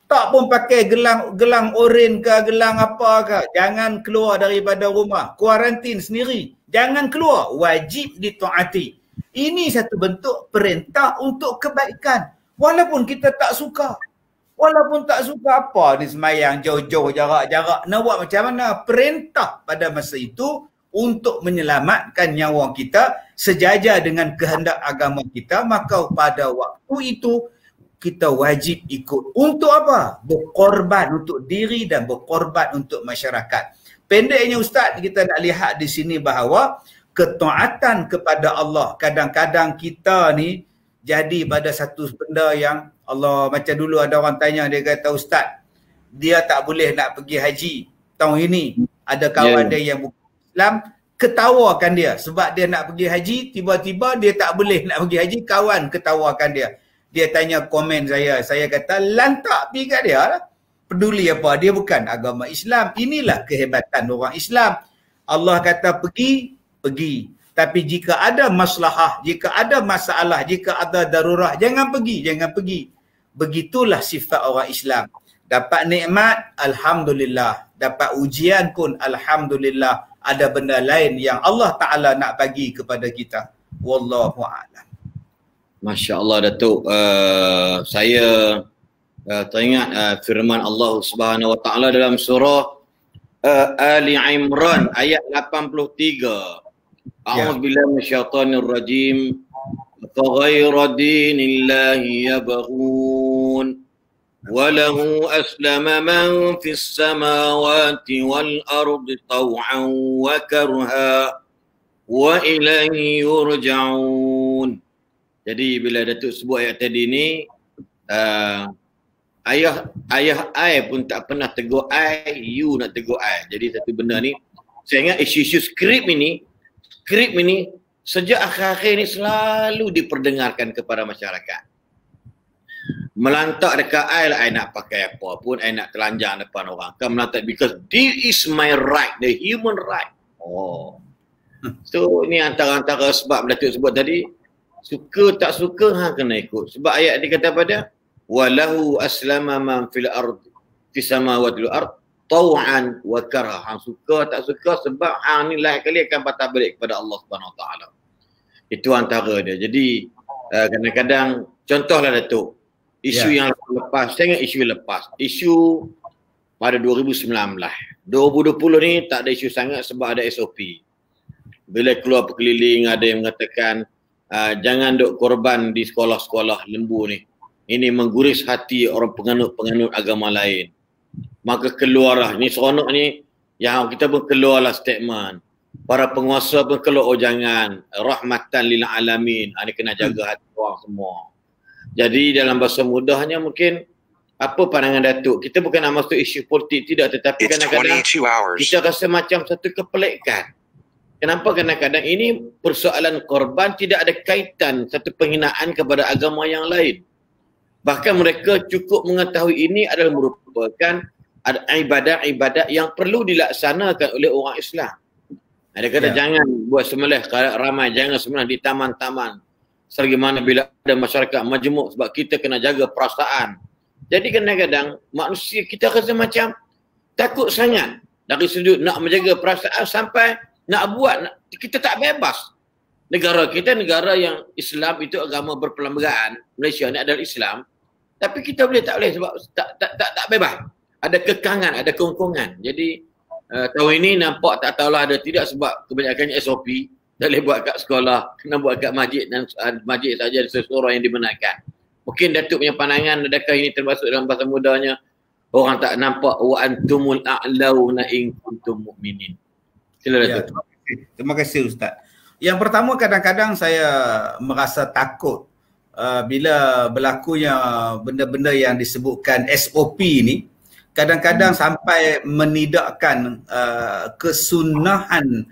Tak pun pakai gelang oren ke, gelang apa ke. Jangan keluar daripada rumah. Kuarantin sendiri. Jangan keluar. Wajib ditaati. Ini satu bentuk perintah untuk kebaikan. Walaupun kita tak suka. Walaupun tak suka apa ni semayang jauh-jauh jarak-jarak. Nak buat macam mana? Perintah pada masa itu untuk menyelamatkan nyawa kita sejajar dengan kehendak agama kita. Maka pada waktu itu kita wajib ikut. Untuk apa? Berkorban untuk diri dan berkorban untuk masyarakat. Pendeknya Ustaz, kita nak lihat di sini bahawa ketaatan kepada Allah, kadang-kadang kita ni jadi pada satu benda yang Allah, macam dulu ada orang tanya, dia kata, Ustaz, dia tak boleh nak pergi haji tahun ini. Ada kawan dia yang bukan Islam, ketawakan dia sebab dia nak pergi haji, tiba-tiba dia tak boleh nak pergi haji, kawan ketawakan dia. Dia tanya komen saya kata lantak pergi kat dia lah. Peduli apa, dia bukan agama Islam. Inilah kehebatan orang Islam. Allah kata pergi. Tapi jika ada maslahah, jika ada masalah, jika ada darurah, jangan pergi. Begitulah sifat orang Islam. Dapat nikmat, alhamdulillah. Dapat ujian pun, alhamdulillah. Ada benda lain yang Allah Ta'ala nak bagi kepada kita. Wallahu a'lam. Masya Allah Datuk. Saya teringat firman Allah Subhanahu Wa Ta'ala dalam surah Ali Imran ayat 83. A'udzu billahi minasyaitonir rajim. Faghayra dinillahi yabghun wa lahu aslama man fis samawati wal ardi taw'an wa karha wa ilaihi yurja'un. Jadi bila Datuk sebut ayat tadi ni, ayah I pun tak pernah tegur I, you nak tegur I. Jadi satu benda ni, saya ingat isu-isu skrip ini sejak akhir-akhir ini selalu diperdengarkan kepada masyarakat. Melantak dekat I nak pakai apa pun, I nak telanjang depan orang. Kan melantak because this is my right, the human right. Oh. So ni antara sebab Datuk sebut tadi, suka tak suka kena ikut. Sebab ayat dia kata pada walahu aslama man fil ard fi samawati wal ard taw'an wa karha. Hang suka tak suka sebab hang ni lain kali akan patah balik kepada Allah Subhanahu Wa Taala. Itu antara dia. Jadi kadang-kadang contohlah Datuk, isu yang lepas, saya ingat isu lepas. Isu pada 2019. 2020 ni tak ada isu sangat sebab ada SOP. Bila keluar berkeliling ada yang mengatakan jangan duk korban di sekolah-sekolah lembu ni. Ini mengguris hati orang penganut agama lain. Maka keluarlah, ni seronok ni, yang kita pun keluarlah statement. Para penguasa pun keluar, oh jangan, rahmatan lil alamin. Ini kena jaga hati orang semua. Jadi dalam bahasa mudahnya mungkin, apa pandangan Datuk? Kita bukan nak masuk isu politik, tidak. Tetapi kadang-kadang kita rasa macam satu kepelikan. Kenapa? Kadang-kadang ini persoalan korban tidak ada kaitan satu penghinaan kepada agama yang lain. Bahkan mereka cukup mengetahui ini adalah merupakan ibadat-ibadat yang perlu dilaksanakan oleh orang Islam. Dia kata jangan buat sembelih ramai, jangan sembelih di taman-taman. Selagi mana bila ada masyarakat majmuk, sebab kita kena jaga perasaan. Jadi kadang-kadang manusia kita rasa macam takut sangat dari sudut nak menjaga perasaan sampai nak buat, kita tak bebas. Negara kita negara yang Islam itu agama berperlembagaan. Malaysia ni adalah Islam. Tapi kita tak boleh sebab tak bebas. Ada kekangan, ada kongkongan. Jadi tahun ini nampak tak tahulah ada tidak sebab kebanyakannya SOP. Tak boleh buat kat sekolah, kena buat kat masjid dan masjid saja seseorang yang dibenarkan. Mungkin Datuk punya pandangan, adakah ini termasuk dalam bahasa mudanya orang tak nampak wa antumul a'launa in kuntum mu'minin. Terima kasih Ustaz. Yang pertama, kadang-kadang saya merasa takut bila berlakunya benda-benda yang disebutkan SOP ni, kadang-kadang sampai menidakkan kesunahan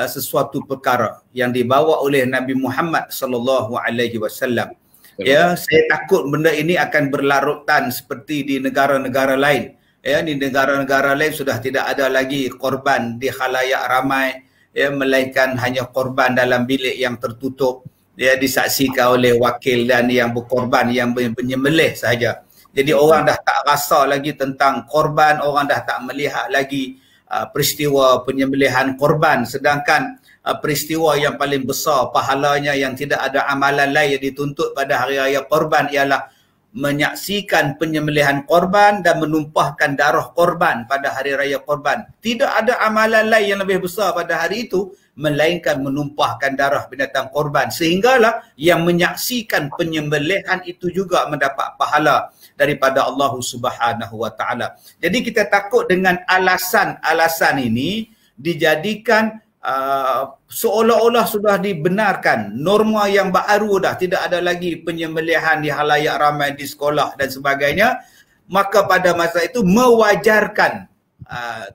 sesuatu perkara yang dibawa oleh Nabi Muhammad sallallahu alaihi wasallam. Ya, saya takut benda ini akan berlarutan seperti di negara-negara lain. Ya, di negara-negara lain sudah tidak ada lagi korban di khalayak ramai, ya, melainkan hanya korban dalam bilik yang tertutup, ya, disaksikan oleh wakil dan yang berkorban, yang penyembelih sahaja. Jadi orang dah tak rasa lagi tentang korban, orang dah tak melihat lagi peristiwa penyembelihan korban. Sedangkan peristiwa yang paling besar pahalanya yang tidak ada amalan lain yang dituntut pada hari raya korban ialah menyaksikan penyembelihan korban dan menumpahkan darah korban pada hari raya korban. Tidak ada amalan lain yang lebih besar pada hari itu melainkan menumpahkan darah binatang korban. Sehinggalah yang menyaksikan penyembelihan itu juga mendapat pahala daripada Allah Subhanahu Wa Taala. Jadi kita takut dengan alasan-alasan ini dijadikan seolah-olah sudah dibenarkan, norma yang baru dah, tidak ada lagi penyembelihan di halayak ramai di sekolah dan sebagainya. Maka pada masa itu mewajarkan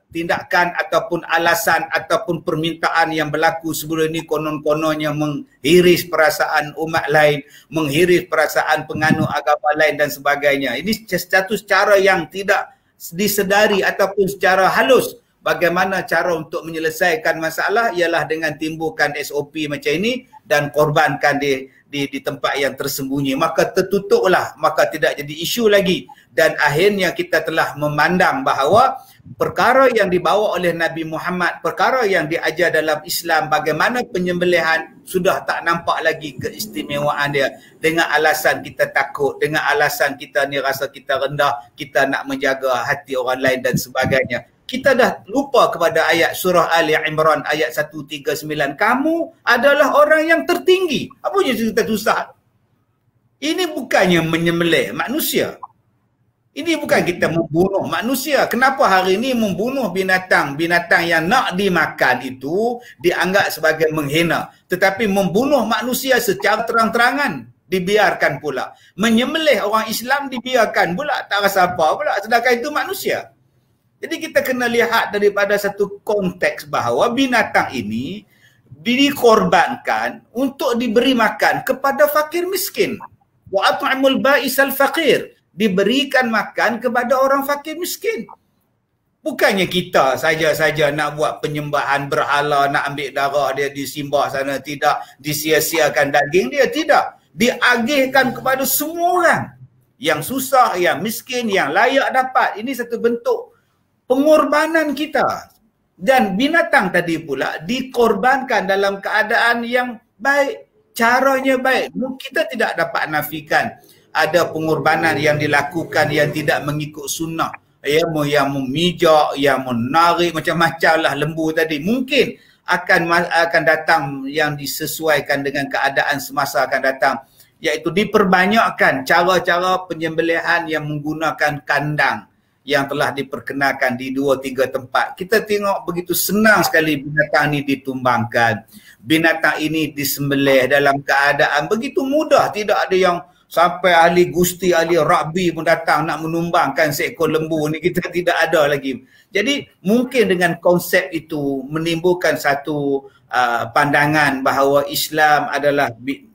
tindakan ataupun alasan ataupun permintaan yang berlaku sebelum ini konon-kononnya menghiris perasaan umat lain, menghiris perasaan penganut agama lain dan sebagainya. Ini satu cara yang tidak disedari ataupun secara halus. Bagaimana cara untuk menyelesaikan masalah ialah dengan timbulkan SOP macam ini dan korbankan di tempat yang tersembunyi. Maka tertutuplah, maka tidak jadi isu lagi. Dan akhirnya kita telah memandang bahawa perkara yang dibawa oleh Nabi Muhammad, perkara yang diajar dalam Islam, bagaimana penyembelihan, sudah tak nampak lagi keistimewaan dia. Dengan alasan kita takut, dengan alasan kita ni rasa kita rendah, kita nak menjaga hati orang lain dan sebagainya. Kita dah lupa kepada ayat surah Ali Imran ayat 139. Kamu adalah orang yang tertinggi. Apa je kita susah? Ini bukannya menyembelih manusia. Ini bukan kita membunuh manusia. Kenapa hari ini membunuh binatang yang nak dimakan itu dianggap sebagai menghina. Tetapi membunuh manusia secara terang-terangan dibiarkan pula. Menyembelih orang Islam dibiarkan pula. Tak rasa apa pula. Sedangkan itu manusia. Jadi kita kena lihat daripada satu konteks bahawa binatang ini dikorbankan untuk diberi makan kepada fakir miskin. Wa at'imul ba'isal faqir, diberikan makan kepada orang fakir miskin. Bukannya kita saja-saja nak buat penyembahan berhala, nak ambil darah dia disimbah sana, tidak, disia-siakan daging dia, tidak. Diagihkan kepada semua orang. Yang susah, yang miskin, yang layak dapat. Ini satu bentuk pengorbanan kita. Dan binatang tadi pula dikorbankan dalam keadaan yang baik. Caranya baik. Kita tidak dapat nafikan ada pengorbanan yang dilakukan yang tidak mengikut sunnah. Yang memijak, yang menarik, macam-macam lah lembu tadi. Mungkin akan datang yang disesuaikan dengan keadaan semasa akan datang. Iaitu diperbanyakkan cara-cara penyembelihan yang menggunakan kandang yang telah diperkenalkan di 2-3 tempat. Kita tengok begitu senang sekali binatang ini ditumbangkan. Binatang ini disembelih dalam keadaan begitu mudah. Tidak ada yang sampai ahli gusti, ahli rugby pun datang nak menumbangkan seekor lembu ni, kita tidak ada lagi. Jadi mungkin dengan konsep itu menimbulkan satu pandangan bahawa Islam adalah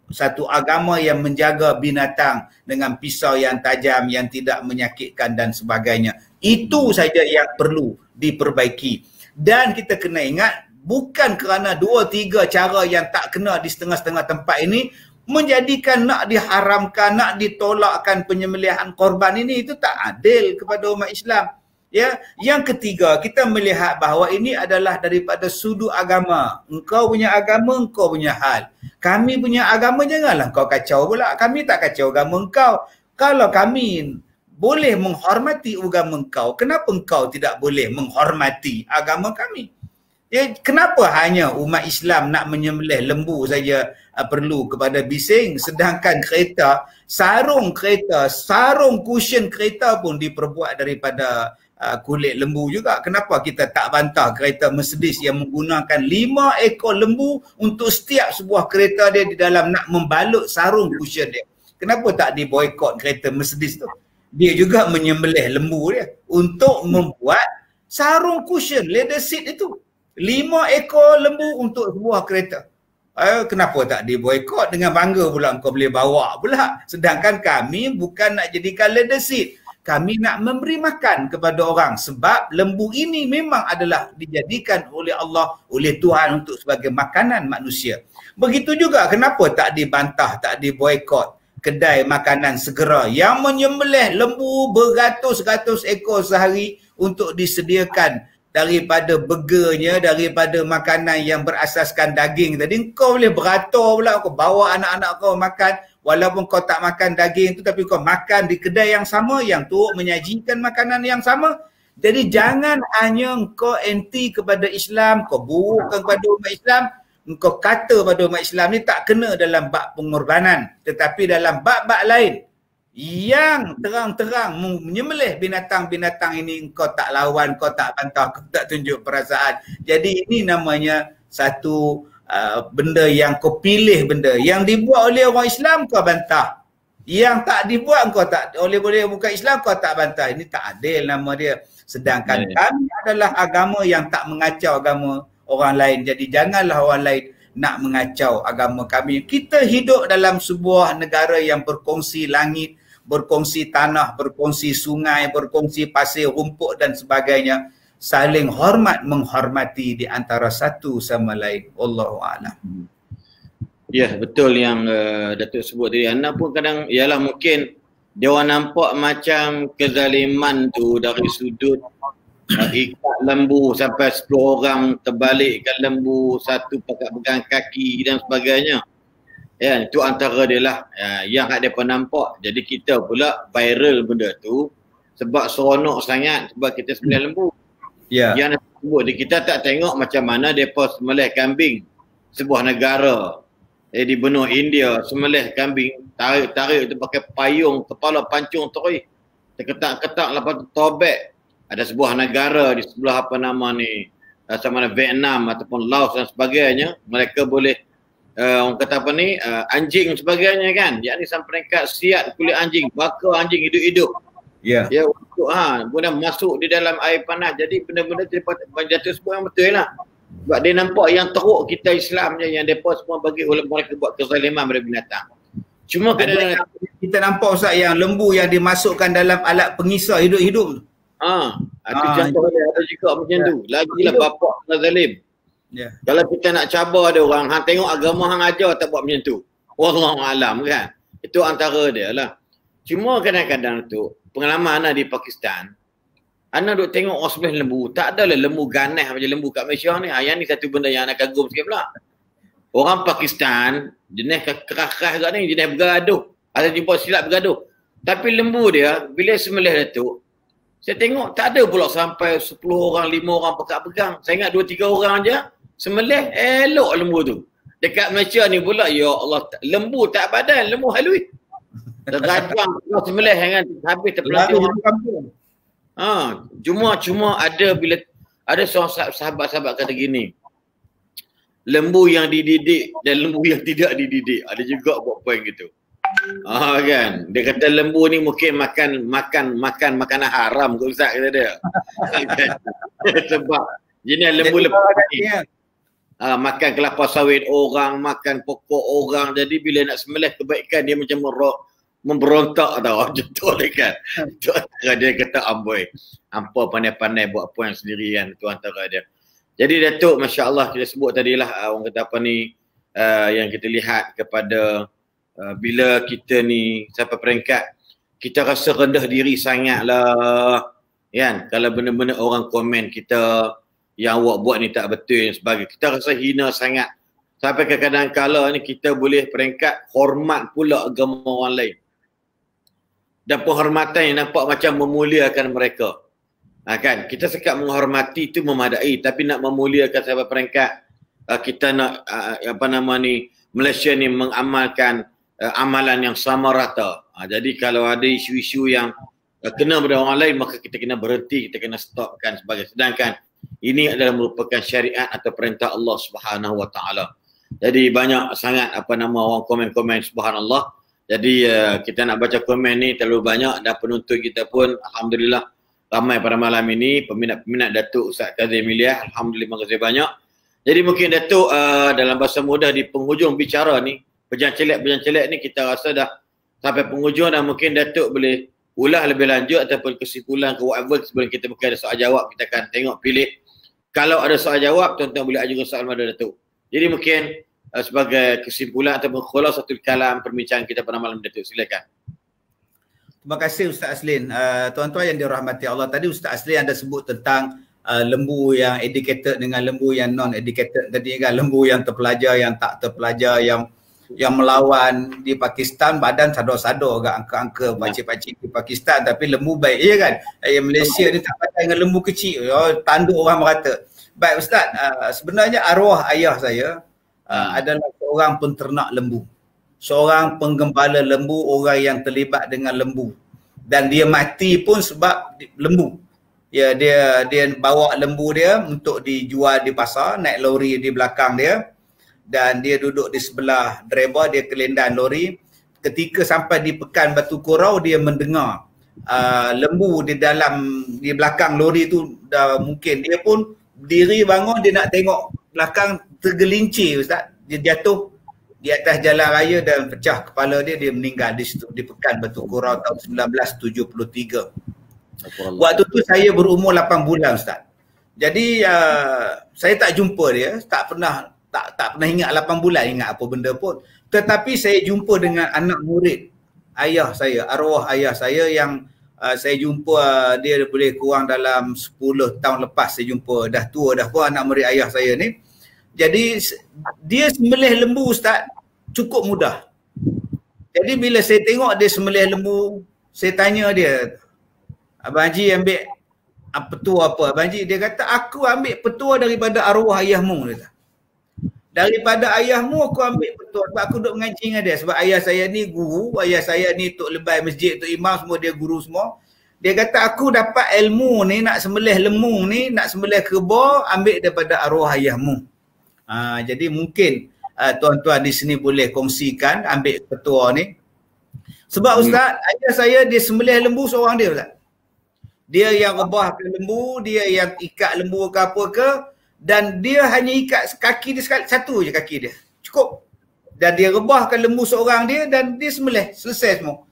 satu agama yang menjaga binatang dengan pisau yang tajam, yang tidak menyakitkan dan sebagainya. Itu saja yang perlu diperbaiki. Dan kita kena ingat, bukan kerana 2-3 cara yang tak kena di setengah-setengah tempat ini menjadikan nak diharamkan, nak ditolakkan penyembelihan korban ini. Itu tak adil kepada umat Islam. Ya, yang ketiga, kita melihat bahawa ini adalah daripada sudut agama. Engkau punya agama, engkau punya hal. Kami punya agama, janganlah kau kacau pula. Kami tak kacau agama engkau. Kalau kami boleh menghormati agama engkau, kenapa engkau tidak boleh menghormati agama kami? Ya, kenapa hanya umat Islam nak menyembelih lembu saja perlu kepada bising, sedangkan kereta, sarung cushion kereta pun diperbuat daripada kulit lembu juga. Kenapa kita tak bantah kereta Mercedes yang menggunakan 5 ekor lembu untuk setiap sebuah kereta dia di dalam nak membalut sarung cushion dia? Kenapa tak diboikot kereta Mercedes tu? Dia juga menyembelih lembu dia untuk membuat sarung cushion leather seat itu. 5 ekor lembu untuk sebuah kereta. Kenapa tak diboikot? Dengan bangga pula kau boleh bawa pula. Sedangkan kami bukan nak jadikan leather seat. Kami nak memberi makan kepada orang. Sebab lembu ini memang adalah dijadikan oleh Allah, oleh Tuhan untuk sebagai makanan manusia. Begitu juga kenapa tak dibantah, tak diboikot kedai makanan segera yang menyembelih lembu beratus-ratus ekor sehari untuk disediakan daripada burgernya, daripada makanan yang berasaskan daging tadi. Kau boleh beratur pula, kau bawa anak-anak kau makan, walaupun kau tak makan daging tu, tapi kau makan di kedai yang sama, yang tu menyajikan makanan yang sama. Jadi jangan hanya kau anti kepada Islam, kau burukkan kepada umat Islam, kau kata pada umat Islam ni tak kena dalam bab pengorbanan, tetapi dalam bab-bab lain yang terang-terang menyembelih binatang-binatang ini, kau tak lawan, kau tak bantah, kau tak tunjuk perasaan. Jadi ini namanya satu benda yang kau pilih, benda yang dibuat oleh orang Islam kau bantah, yang tak dibuat kau tak oleh bukan Islam kau tak bantah. Ini tak adil nama dia. Sedangkan kami adalah agama yang tak mengacau agama orang lain. Jadi janganlah orang lain nak mengacau agama kami. Kita hidup dalam sebuah negara yang berkongsi langit, berkongsi tanah, berkongsi sungai, berkongsi pasir, rumput dan sebagainya. Saling hormat menghormati di antara satu sama lain. Wallahu a'lam. Ya, betul yang Datuk sebut tadi. Anak pun kadang ialah mungkin dia orang nampak macam kezaliman tu dari sudut ikat lembu sampai 10 orang terbalikkan lembu, satu pakat pegang kaki dan sebagainya. Ya, itu antara dia lah yang ada pun nampak. Jadi kita pula viral benda tu sebab seronok sangat sebab kita sembelih lembu. Ya. Yang nak sebut kita tak tengok macam mana mereka sembelih kambing sebuah negara di benua India, sembelih kambing, tarik tu pakai payung, kepala pancung terus, terketak-ketak lepas tu tobek. Ada sebuah negara di sebelah apa nama ni, sama ada Vietnam ataupun Laos dan sebagainya, mereka boleh orang kata apa ni, anjing sebagainya kan, yakni sampai peringkat siat kulit anjing, bakar anjing hidup-hidup. Ya. Untuk kemudian masuk di dalam air panas. Jadi benda-benda jatuh sebut yang betul lah. Sebab dia nampak yang teruk kita Islam je, yang mereka semua bagi mereka buat kezaliman pada binatang. Cuma kadang-kadang kita nampak Ustaz yang lembu yang dimasukkan dalam alat pengisar hidup-hidup tu. Itu contoh dia ada juga macam tu. Lagilah bapak kena zalim. Kalau kita nak cabar ada orang, hang tengok agama hang ajar tak buat macam tu. Wallahualam kan. Itu antara dia lah. Cuma kadang-kadang tu pengalaman Ana di Pakistan, Ana duk tengok orang sembelih lembu, tak adalah lembu ganas macam lembu kat Malaysia ni. Yang ni satu benda yang Ana kagum sikit pula. Orang Pakistan jenis keras-keras kat ni, jenis bergaduh. Ada jumpa silap bergaduh. Tapi lembu dia bila sembelih Datuk, saya tengok tak ada pula sampai 10 orang, 5 orang pegang-pegang. Saya ingat 2-3 orang je sembelih, elok lembu tu. Dekat Malaysia ni pula, ya Allah, lembu tak badan, lembu halui. Tergajang sembelih kan, habis terpelanting orang kampung. Cuma ada bila ada seorang sahabat-sahabat kata gini, lembu yang dididik dan lembu yang tidak dididik. Ada juga buat poin gitu. Kan. Dia kata lembu ni mungkin makan makanan haram ke Ustaz kata dia. Sebab jenis lembu ni makan kelapa sawit orang, makan pokok orang. Jadi bila nak sembelih kebaikan dia macam memberontak tau. Macam tu kan. Itu antara dia kata amboi. Hampa pandai-pandai buat poin sendiri kan. Itu antara dia. Jadi Datuk, Masya Allah kita sebut tadilah orang kata apa ni yang kita lihat kepada bila kita ni sampai peringkat kita rasa rendah diri sangat lah kan. Kalau benar-benar orang komen kita yang awak buat ni tak betul dan sebagainya, kita rasa hina sangat. Sampai ke kadang-kala ni kita boleh peringkat hormat pula agama orang lain. Dan penghormatan yang nampak macam memuliakan mereka. Kan, kita sekat menghormati itu memadai, tapi nak memuliakan sampai peringkat kita nak Malaysia ni mengamalkan amalan yang sama rata. Jadi kalau ada isu-isu yang kena pada orang lain, maka kita kena berhenti, kita kena stopkan sebagainya. Sedangkan ini adalah merupakan syariat atau perintah Allah Subhanahu Wa Taala. Jadi banyak sangat orang komen-komen subhanallah. Jadi kita nak baca komen ni terlalu banyak dan penonton kita pun alhamdulillah ramai pada malam ini, peminat Datuk Ustaz Kazim Ilias. Alhamdulillah, terima kasih banyak. Jadi mungkin Datuk dalam bahasa mudah di penghujung bicara ni, Pejancelek ni kita rasa dah sampai penghujung dan mungkin Datuk boleh ulas lebih lanjut ataupun kesimpulan ke whatever sebelum kita mungkin ada soal jawab. Kita akan tengok pilih. Kalau ada soal jawab, tuan-tuan boleh ajukan soal pada Datuk. Jadi mungkin sebagai kesimpulan ataupun khulasatul kalam perbincangan kita pada malam Datuk, silakan. Terima kasih Ustaz Aslin. Tuan-tuan yang dirahmati Allah, tadi Ustaz Aslin ada sebut tentang lembu yang educated dengan lembu yang non-educated. Tadi kan lembu yang terpelajar, yang tak terpelajar, yang melawan di Pakistan badan sadar-sadar agak angka-angka pakcik-pakcik di Pakistan, tapi lembu baik, ya kan? Yang Malaysia ni tak pakai dengan lembu kecil, tanduk orang merata. Baik Ustaz, sebenarnya arwah ayah saya adalah seorang penternak lembu, seorang penggembala lembu, orang yang terlibat dengan lembu, dan dia mati pun sebab lembu. Ya, dia bawa lembu dia untuk dijual di pasar, naik lori di belakang dia, dan dia duduk di sebelah driver, dia kelendan lori. Ketika sampai di Pekan Batu Korau, dia mendengar lembu di belakang lori tu, dah mungkin dia pun berdiri bangun, dia nak tengok belakang, tergelincir Ustaz, dia jatuh di atas jalan raya dan pecah kepala dia meninggal di situ di Pekan Batu Korau tahun 1973. Waktu tu saya berumur 8 bulan Ustaz. Jadi saya tak jumpa dia, tak pernah ingat 8 bulan ingat apa benda pun. Tetapi saya jumpa dengan anak murid ayah saya, arwah ayah saya yang saya jumpa dia boleh kurang dalam 10 tahun lepas saya jumpa, dah tua dah pun anak murid ayah saya ni. Jadi dia sembelih lembu Ustaz cukup mudah. Jadi bila saya tengok dia sembelih lembu, saya tanya dia, Abang Haji ambil petua apa? Abang Haji, dia kata aku ambil petua daripada arwah ayahmu. Dia kata, daripada ayahmu aku ambil petua sebab aku duduk mengaji dengan dia. Sebab ayah saya ni guru, ayah saya ni tok lebai masjid, tok imam, semua dia guru semua. Dia kata aku dapat ilmu ni, nak sembelih lembu ni, nak sembelih kerbau, ambil daripada arwah ayahmu. Jadi mungkin tuan-tuan di sini boleh kongsikan ambil petua ni. Sebab Ustaz, ayah saya dia sembelih lembu seorang dia Ustaz. Dia yang rebahkan lembu, dia yang ikat lembu ke apa ke, dan dia hanya ikat kaki dia sekali, satu je kaki dia. Cukup. Dan dia rebahkan lembu seorang dia dan dia sembelih. Selesai semua.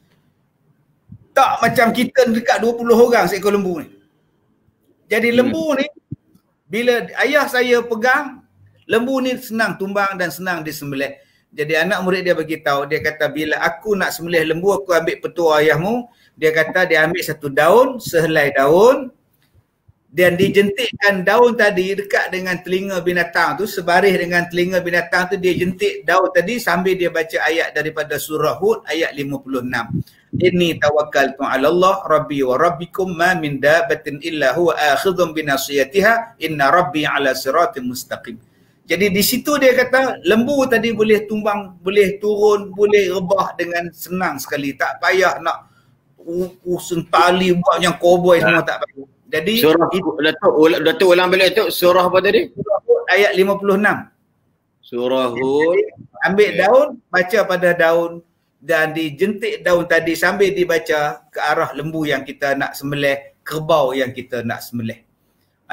Tak macam kita dekat 20 orang seekor lembu ni. Jadi lembu ni, bila ayah saya pegang, lembu ni senang tumbang dan senang disembelih. Jadi anak murid dia bagi tahu, dia kata bila aku nak sembelih lembu, aku ambil petua ayahmu. Dia kata dia ambil satu daun, sehelai daun, dan dijentikkan daun tadi dekat dengan telinga binatang tu, sebaris dengan telinga binatang tu, dia jentik daun tadi sambil dia baca ayat daripada surah Hud ayat 56. Inni tawakkaltu 'ala Allah rabbi wa rabbikum ma min dabbatin illa huwa akhidhun bi nasiyatiha inna rabbi 'ala siratin mustaqim. Jadi di situ dia kata lembu tadi boleh tumbang, boleh turun, boleh rebah dengan senang sekali, tak payah nak usun tali buat yang cowboy semua, tak payah. Jadi surah Datuk ulang balik tu, surah apa tadi? Surah Hud ayat 56. Surah Hud. Ambil daun, baca pada daun dan dijentik daun tadi sambil dibaca ke arah lembu yang kita nak sembelih, kerbau yang kita nak sembelih.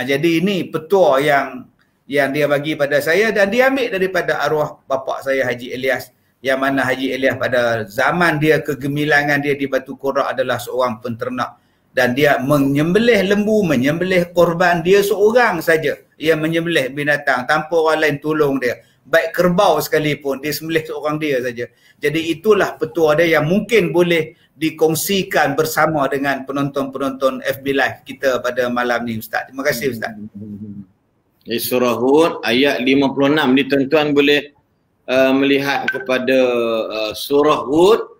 Jadi ini petua yang dia bagi pada saya dan dia ambil daripada arwah bapa saya Haji Ilyas, yang mana Haji Ilyas pada zaman dia kegemilangan dia di Batu Korak adalah seorang penternak. Dan dia menyembelih lembu, menyembelih korban, dia seorang saja yang menyembelih binatang tanpa orang lain tolong dia. Baik kerbau sekalipun, dia sembelih seorang dia saja. Jadi itulah petua dia yang mungkin boleh dikongsikan bersama dengan penonton-penonton FB Live kita pada malam ni, Ustaz. Terima kasih, Ustaz. Surah Hud ayat 56 ni tuan-tuan boleh melihat kepada surah Hud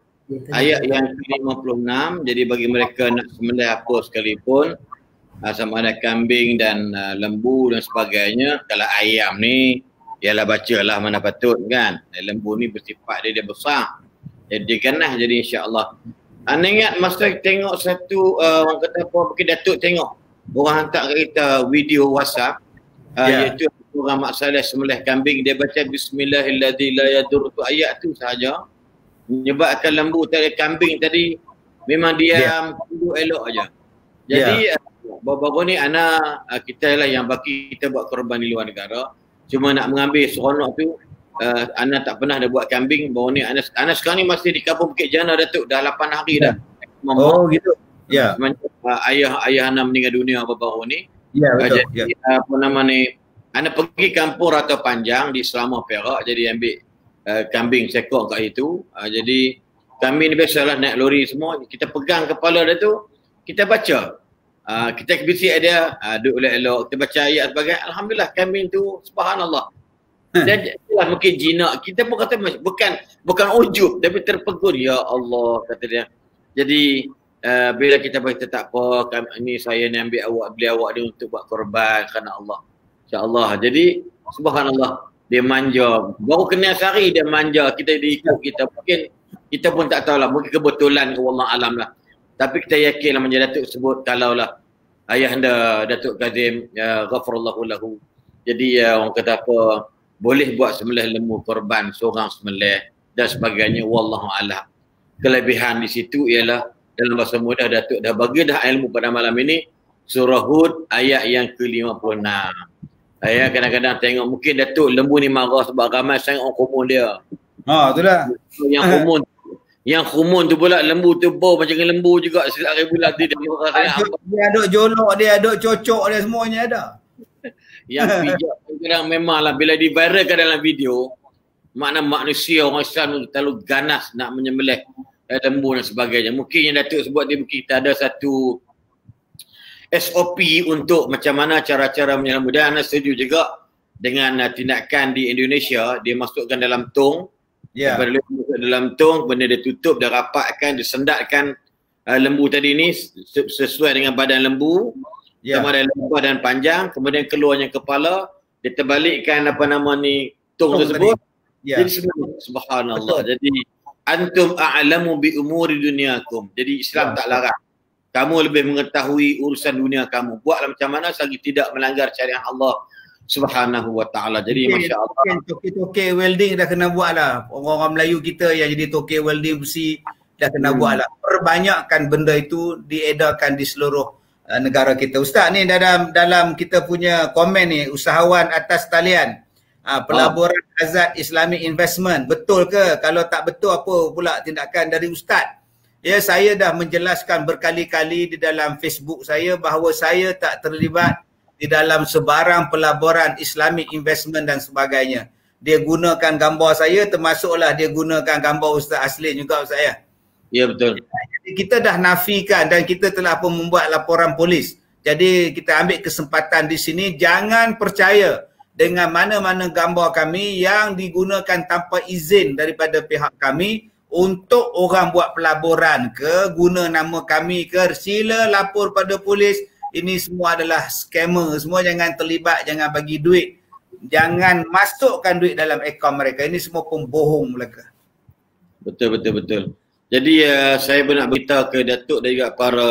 ayat yang ke-56. Jadi bagi mereka nak sembelih apa sekalipun, sama ada kambing dan lembu dan sebagainya, kalau ayam ni ialah bacalah mana patut kan. Lembu ni bersifat dia besar, jadi dia ganah. Jadi insya-Allah anda ingat masa tengok satu orang kata apa, mungkin Datuk tengok orang hantar kat kita video WhatsApp, iaitu orang Mak Saleh sembelih kambing, dia baca bismillahilladzi la yadur, tu ayat tu sahaja menyebabkan lembu tadi, kambing tadi memang dia tunduk elok aja. Jadi baru-baru ni anak kita lah yang baki kita buat korban di luar negara. Cuma nak mengambil seronok tu, anak tak pernah dah buat kambing. Baru ni anak sekarang ni masih di Kampung Bukit Jana, Datuk, dah 8 hari dah. Oh gitu. Ya. Ayah anak meninggal dunia baru-baru ni. Ya betul. Jadi apa nama ni, anak pergi kampung Rata Panjang di Selama Perak, jadi ambil kambing sekor kat itu. Jadi kambing ni biasalah naik lori semua, kita pegang kepala dia tu, kita baca, kita bisik dia, duduk elok, kita baca ayat sebagai alhamdulillah, kambing tu subhanallah. Dan itulah mungkin jinak kita pun kata bukan ujub tapi terpegun, ya Allah kata dia. Jadi bila kita berkata tak apa, ini saya ni ambil beli awak dia untuk buat korban kerana Allah, insya-Allah. Jadi subhanallah, dia manja. Baru kenal sehari dia manja, kita diikut kita. Mungkin kita pun tak tahulah, mungkin kebetulan ke wallah alam lah. Tapi kita yakinlah macam Datuk sebut, kalaulah ayah anda Datuk Kazim ghafarallahu lahu, jadi orang kata apa, boleh buat sembelih lembu korban, seorang sembelih dan sebagainya, wallahu alam. Kelebihan di situ ialah dalam bahasa mudah Datuk dah bagi dah ilmu pada malam ini, surah Hud ayat yang ke-56. Saya kadang-kadang tengok mungkin Datuk lembu ni marah sebab ramai sangat orang kumun dia. Itulah. Yang kumun tu pula lembu tu bau macam lembu juga, silap ribu lagi dia marah sangat. Dia ada jolok dia, ada cocok dia, semuanya ada. Yang pijak kadang memanglah bila diviralkan dalam video, makna manusia orang Islam terlalu ganas nak menyembelih lembu dan sebagainya. Mungkin yang Datuk sebut dia, mungkin kita ada satu SOP untuk macam mana cara-cara menyembelih. Dan anda setuju juga dengan tindakan di Indonesia, dia masukkan dalam tong. Daripada masuk dalam tong, benda dia tutup, dia rapatkan, dia sendatkan lembu tadi ni sesuai dengan badan lembu, sama ada lebar dan panjang, kemudian keluarnya kepala, dia terbalikkan apa nama ni tong tersebut. Jadi subhanallah. Jadi antum a'lamu bi umuri dunyakum. Jadi Islam tak larang. Kamu lebih mengetahui urusan dunia kamu. Buatlah macam mana selagi tidak melanggar syariat Allah Subhanahu wa ta'ala. Jadi masya-Allah. Toke welding dah kena buat lah. Orang-orang Melayu kita yang jadi toke welding besi dah kena buat lah. Perbanyakkan benda itu, diedarkan di seluruh negara kita. Ustaz ni dalam kita punya komen ni, usahawan atas talian, pelaburan Azad Islamic Investment, betul ke? Kalau tak betul, apa pula tindakan dari Ustaz? Ya, saya dah menjelaskan berkali-kali di dalam Facebook saya bahawa saya tak terlibat di dalam sebarang pelaburan Islamic Investment dan sebagainya. Dia gunakan gambar saya, termasuklah dia gunakan gambar Ustaz Aslin juga, Ustaz ya. Ya, betul. Jadi kita dah nafikan dan kita telah pun membuat laporan polis. Jadi kita ambil kesempatan di sini, jangan percaya dengan mana-mana gambar kami yang digunakan tanpa izin daripada pihak kami untuk orang buat pelaburan ke, guna nama kami ke, sila lapor pada polis. Ini semua adalah scammer, semua jangan terlibat, jangan bagi duit, jangan masukkan duit dalam akaun mereka. Ini semua pembohong mereka. Betul. Jadi saya nak beritahu ke Datuk dan juga para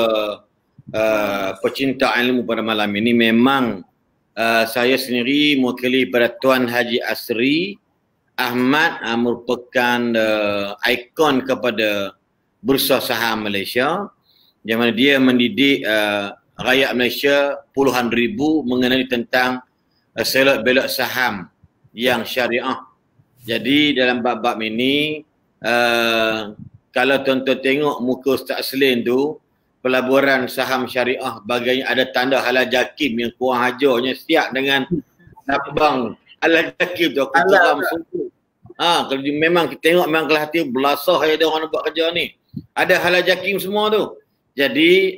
pecinta ilmu pada malam ini, memang saya sendiri mewakili pada Tuan Haji Asri Ahmad merupakan ikon kepada Bursa Saham Malaysia, yang mana dia mendidik rakyat Malaysia puluhan ribu mengenai tentang selok belok saham yang syariah. Jadi dalam bab-bab ini kalau tuan-tuan tengok muka Ustaz Aslin tu, pelaburan saham syariah bagainya ada tanda halal jakim yang kurang ajarnya, siap dengan abang halal jakim tu. Aku geram sungguh. Kalau memang kita tengok memang kelas hati belasah ada orang buat kerja ni. Ada halal jakim semua tu. Jadi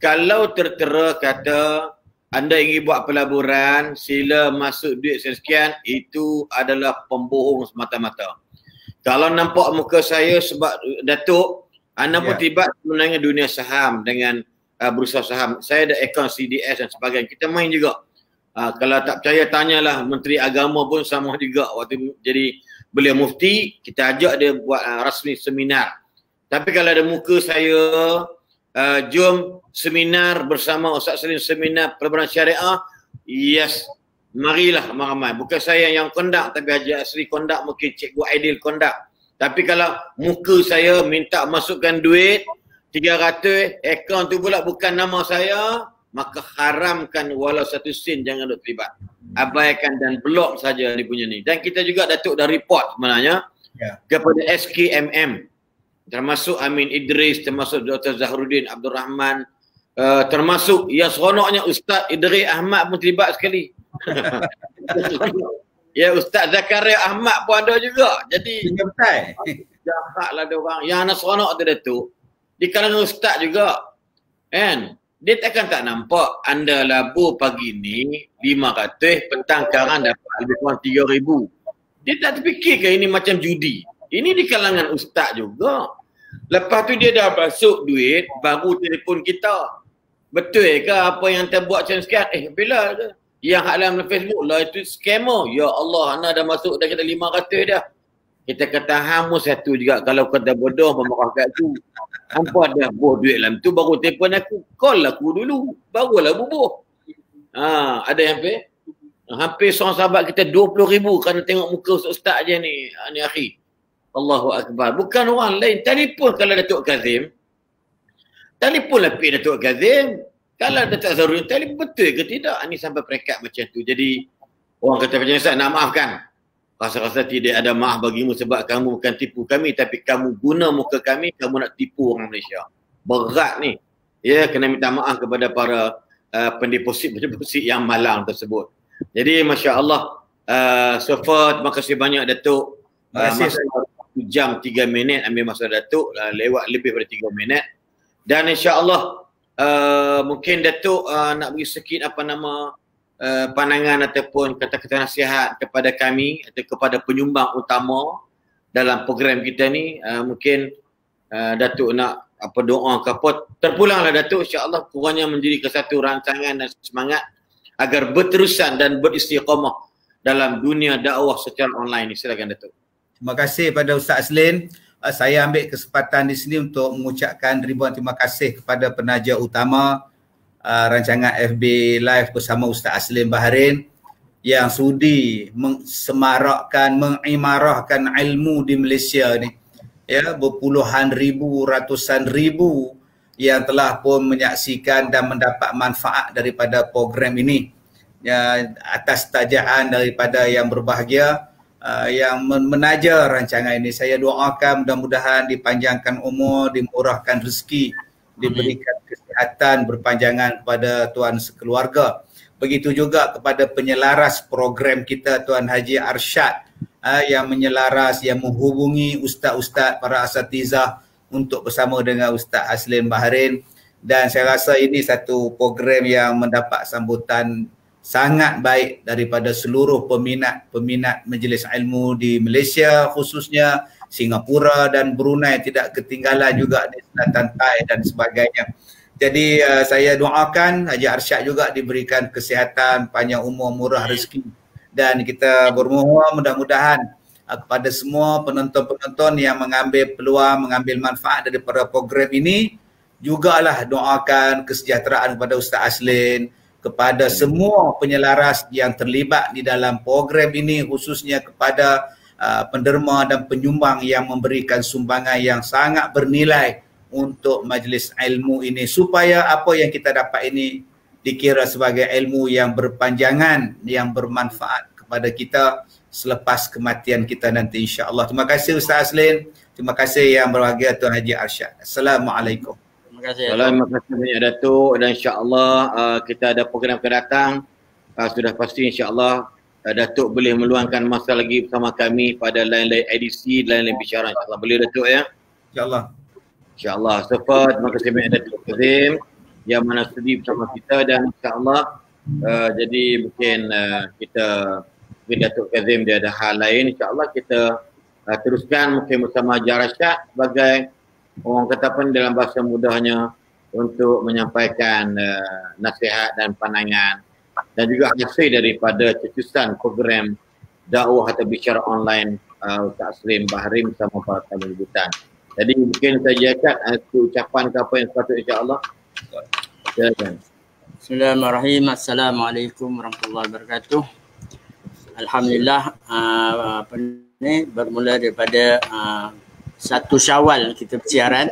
kalau tertera kata anda ingin buat pelaburan, sila masuk duit sekian, itu adalah pembohong semata-mata. Kalau nampak muka saya sebab Datuk, anda pun tiba sebenarnya dunia saham dengan bursa saham. Saya ada akaun CDS dan sebagainya. Kita main juga. Kalau tak percaya, tanyalah Menteri Agama pun sama juga. Waktu jadi beliau mufti, kita ajak dia buat rasmi seminar. Tapi kalau ada muka saya, jom seminar bersama Ustaz Aslin, seminar pelaburan syariah, yes, marilah ramai-ramai. Bukan saya yang kondak, tapi Haji Asri kondak, mungkin Cikgu Aidil kondak. Tapi kalau muka saya minta masukkan duit 300, akaun tu pula bukan nama saya, maka haramkan walau satu sen, jangan duk terlibat. Abaikan dan blok saja ni punya ni. Dan kita juga Datuk dah report sebenarnya kepada SKMM, termasuk Amin Idris, termasuk Dr. Zahruddin Abdul Rahman, termasuk yang seronoknya Ustaz Idris Ahmad pun terlibat sekali. Ya, Ustaz Zakaria Ahmad pun ada juga. Jadi jahatlah dia orang. Yang anak seronok tu Datuk, di kalangan Ustaz juga kan, dia takkan tak nampak anda labur pagi ni 500, petang sekarang dapat lebih kurang 3,000. Dia tak terfikir ke ini macam judi? Ini di kalangan Ustaz juga. Lepas tu dia dah masuk duit, baru telefon kita. Betul ke apa yang kita buat macam sekian? Bila ke? Yang hak dalam Facebook lah itu scammer. Ya Allah, anak dah masuk dah kita 500 dah. Kita kata hamu satu juga, kalau kata bodoh pemarah kat tu. Hampa dah buah duit dalam tu, baru telefon aku. Call aku dulu, barulah bubuh. Ada yang hampir seorang sahabat kita 20,000 kerana tengok muka ustaz je ni. Ni akhi. Allahu Akbar. Bukan orang lain. Telefon kalau Datuk Kazim. Telefonlah pergi Datuk Kazim. Kalau Datuk Zahruddin, telefon betul ke tidak? Ini sampai peringkat macam tu. Jadi orang kata macam Ustaz, nak maafkan. Rasa-rasa tidak ada maaf bagimu sebab kamu bukan tipu kami, tapi kamu guna muka kami, kamu nak tipu orang Malaysia. Berat ni. Ya, kena minta maaf kepada para pendeposit-pendeposit yang malang tersebut. Jadi Masya Allah, so far terima kasih banyak Datuk. Masa 1 jam 3 minit ambil masa Datuk, lewat lebih daripada 3 minit. Dan insya-Allah mungkin Datuk nak bagi sikit pandangan ataupun kata-kata nasihat kepada kami atau kepada penyumbang utama dalam program kita ni. Mungkin Datuk nak doa ke apa, terpulanglah Datuk, insya-Allah kurangnya menjadi satu rancangan dan semangat agar berterusan dan beristiqamah dalam dunia dakwah secara online ni. Silakan Datuk. Terima kasih pada Ustaz Aslin. Saya ambil kesempatan di sini untuk mengucapkan ribuan terima kasih kepada penaja utama rancangan FB Live bersama Ustaz Aslin Baharin yang sudi semarakkan, mengimarahkan ilmu di Malaysia ni. Ya, berpuluhan ribu, ratusan ribu yang telah pun menyaksikan dan mendapat manfaat daripada program ini. Ya, atas tajaan daripada yang berbahagia yang menaja rancangan ini. Saya doakan mudah-mudahan dipanjangkan umur, dimurahkan rezeki, diberikan kesihatan berpanjangan kepada tuan sekeluarga. Begitu juga kepada penyelaras program kita Tuan Haji Arsyad yang menyelaras, yang menghubungi ustaz-ustaz, para asatizah untuk bersama dengan Ustaz Aslin Bahrain. Dan saya rasa ini satu program yang mendapat sambutan sangat baik daripada seluruh peminat majlis ilmu di Malaysia khususnya, Singapura dan Brunei tidak ketinggalan juga di Selatan Thai dan sebagainya. Jadi saya doakan Haji Arsyad juga diberikan kesihatan, panjang umur, murah rezeki, dan kita bermohon mudah-mudahan kepada semua penonton-penonton yang mengambil peluang, mengambil manfaat daripada program ini, jugalah doakan kesejahteraan kepada Ustaz Aslin, kepada semua penyelaras yang terlibat di dalam program ini, khususnya kepada penderma dan penyumbang yang memberikan sumbangan yang sangat bernilai untuk majlis ilmu ini, supaya apa yang kita dapat ini dikira sebagai ilmu yang berpanjangan, yang bermanfaat kepada kita selepas kematian kita nanti, insya-Allah. Terima kasih Ustaz Aslin. Terima kasih yang berbahagia Tuan Haji Arsyad. Assalamualaikum. Terima kasih banyak Datuk, dan insya-Allah kita ada program akan datang. Sudah pasti insya-Allah Datuk boleh meluangkan masa lagi bersama kami pada lain-lain edisi, lain-lain bicara, insya-Allah. Boleh Datuk ya? Insya-Allah. InsyaAllah. Terima kasih banyak Datuk Kazim yang mana sudi bersama kita, dan insyaAllah jadi mungkin Datuk Kazim dia ada hal lain, insyaAllah kita teruskan mungkin bersama Haji Arsyad sebagai orang kata pun dalam bahasa mudahnya untuk menyampaikan nasihat dan pandangan, dan juga hasil daripada cetusan program dakwah atau bicara online Ustaz Aslin Bahrain bersama para tamu jemputan. Jadi mungkin saya jakat ucapan ke apa yang sepatutnya, insya-Allah. Silakan. Bismillahirrahmanirrahim. Assalamualaikum warahmatullahi wabarakatuh. Alhamdulillah, bermula daripada 1 Syawal kita bersiaran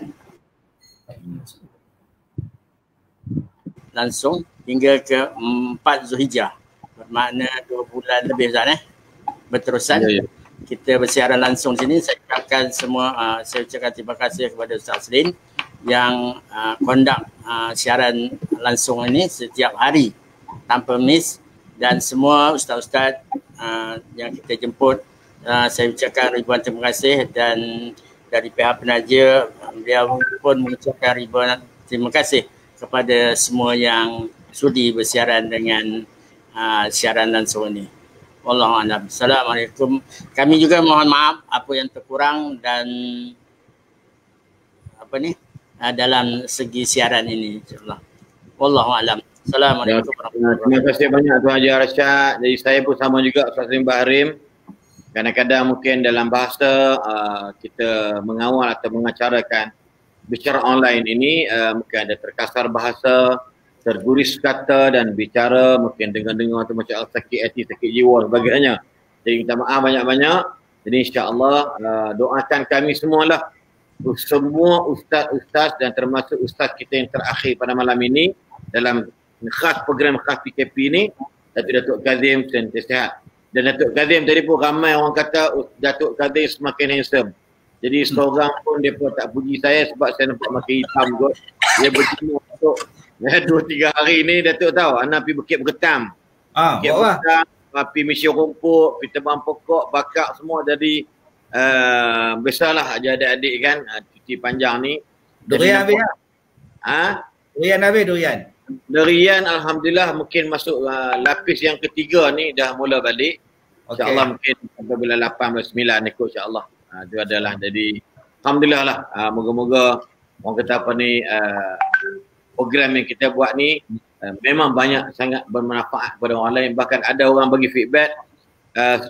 langsung hingga ke 4 Zulhijjah. Bermakna 2 bulan lebih Ustaz berterusan. Ya. Kita bersiaran langsung di sini. Saya ucapkan terima kasih kepada Ustaz Aslin yang conduct siaran langsung ini setiap hari tanpa miss, dan semua ustaz-ustaz yang kita jemput, saya ucapkan ribuan terima kasih, dan dari pihak penaja beliau pun mengucapkan ribuan terima kasih kepada semua yang sudi bersiaran dengan siaran langsung ini. Wallahualam. Assalamualaikum. Kami juga mohon maaf apa yang terkurang dan dalam segi siaran ini, insyaallah. Wallahualam. Assalamualaikum warahmatullahi wabarakatuh. Terima kasih banyak Tuan Haji Arsyad. Jadi saya pun sama juga Ustaz Aslin Bahrain. Kadang-kadang mungkin dalam bahasa kita mengawal atau mengacarakan bicara online ini mungkin ada terkasar bahasa, terguris kata, dan bicara mungkin dengar-dengar tu macam sakit hati, sakit jiwa sebagainya. Jadi minta maaf banyak-banyak. Jadi insya-Allah doakan kami semualah, semua ustaz-ustaz dan termasuk ustaz kita yang terakhir pada malam ini dalam khas program khas PKP ini, Datuk Kazim sihat. Dan Datuk Kazim tadi pun ramai orang kata Datuk Kazim semakin handsome. Jadi seorang pun dia pun tak puji saya sebab saya nampak makin hitam kot. Dia berjumpa untuk 2-3 hari ni Datuk tahu, anak pergi Bukit Berketam. Bukit Berketam, pergi Mesyur Rumput, pergi Tebang Pokok, Bakak semua. Jadi besarlah adik-adik kan cuti panjang ni. Durian habis tak? Durian habis durian? Durian alhamdulillah mungkin masuk lapis yang ketiga ni dah mula balik. InsyaAllah mungkin apabila 8, 9 ikut insyaAllah. Itu adalah, jadi alhamdulillah lah. Moga-moga orang kata apa ni, program yang kita buat ni memang banyak sangat bermanfaat kepada orang lain. Bahkan ada orang bagi feedback,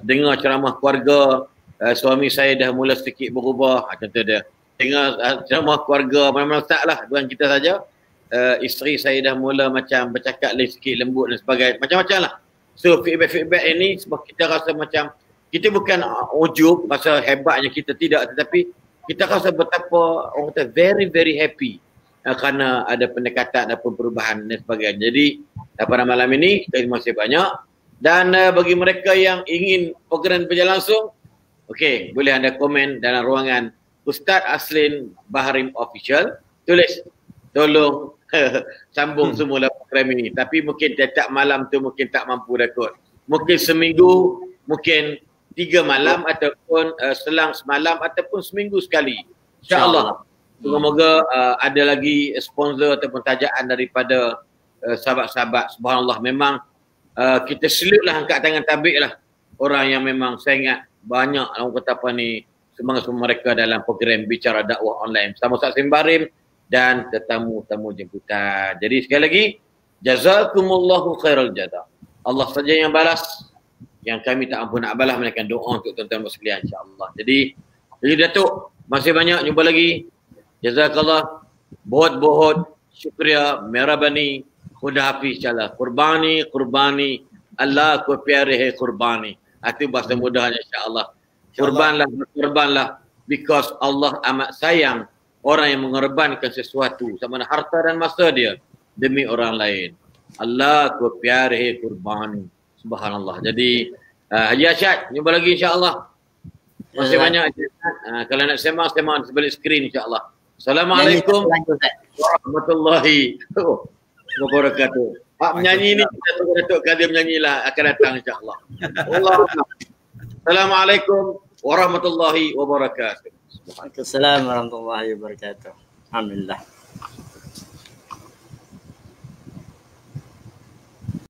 dengar ceramah keluarga, suami saya dah mula sedikit berubah. Contoh dia dengar ceramah keluarga mana-mana ustaz lah, bukan kita saja. Isteri saya dah mula macam bercakap lagi sikit lembut dan sebagainya, macam-macam lah. So feedback ini sebab kita rasa macam kita bukan ujub, rasa hebatnya kita, tidak, tetapi kita rasa betapa orang kata very very happy kerana ada pendekatan ataupun perubahan dan sebagainya. Jadi pada malam ini terima kasih banyak, dan bagi mereka yang ingin program berjalan langsung, okey, boleh anda komen dalam ruangan Ustaz Aslin Bahrim Official, tulis tolong sambung semula program ini, tapi mungkin tiap malam tu mungkin tak mampu rekod, mungkin seminggu, mungkin 3 malam ataupun selang semalam ataupun seminggu sekali, insyaAllah. Semoga ada lagi sponsor ataupun tajaan daripada sahabat-sahabat. Subhanallah, memang kita selutlah angkat tangan tabik lah orang yang memang saya ingat banyak orang kata apa ni, semangat mereka dalam program bicara dakwah online bersama Ustaz Aslin Bahrim dan tetamu-tamu jemputan. Jadi sekali lagi, jazakumullahu khairal jaza. Allah saja yang balas, yang kami tak mampu nak balas melainkan doa untuk tuan-tuan sekalian, insya-Allah. Jadi Datuk, masih banyak, jumpa lagi. Jazakallah, बहुत-बहुत शुक्रिया, मेहरबानी, खुदा हाफिज चला, कुर्बानी, अल्लाह को प्यारे है कुर्बानी. Itu bahasa mudahnya, insya-Allah. Kurbanlah, because Allah amat sayang orang yang mengorbankan sesuatu sama ada harta dan masa dia demi orang lain. Allah ko pyare hai kurbani. Subhanallah. Jadi Haji Asyad, jumpa lagi, insya-Allah. Masih banyak. Kalau nak sembang sebalik skrin, insya-Allah. Assalamualaikum warahmatullahi wabarakatuh. Pak menyanyi ni, kita tunggu Datuk Kadir menyanyilah, akan datang, insya-Allah. Assalamualaikum warahmatullahi wabarakatuh. Waalaikumsalam warahmatullahi wabarakatuh. Alhamdulillah.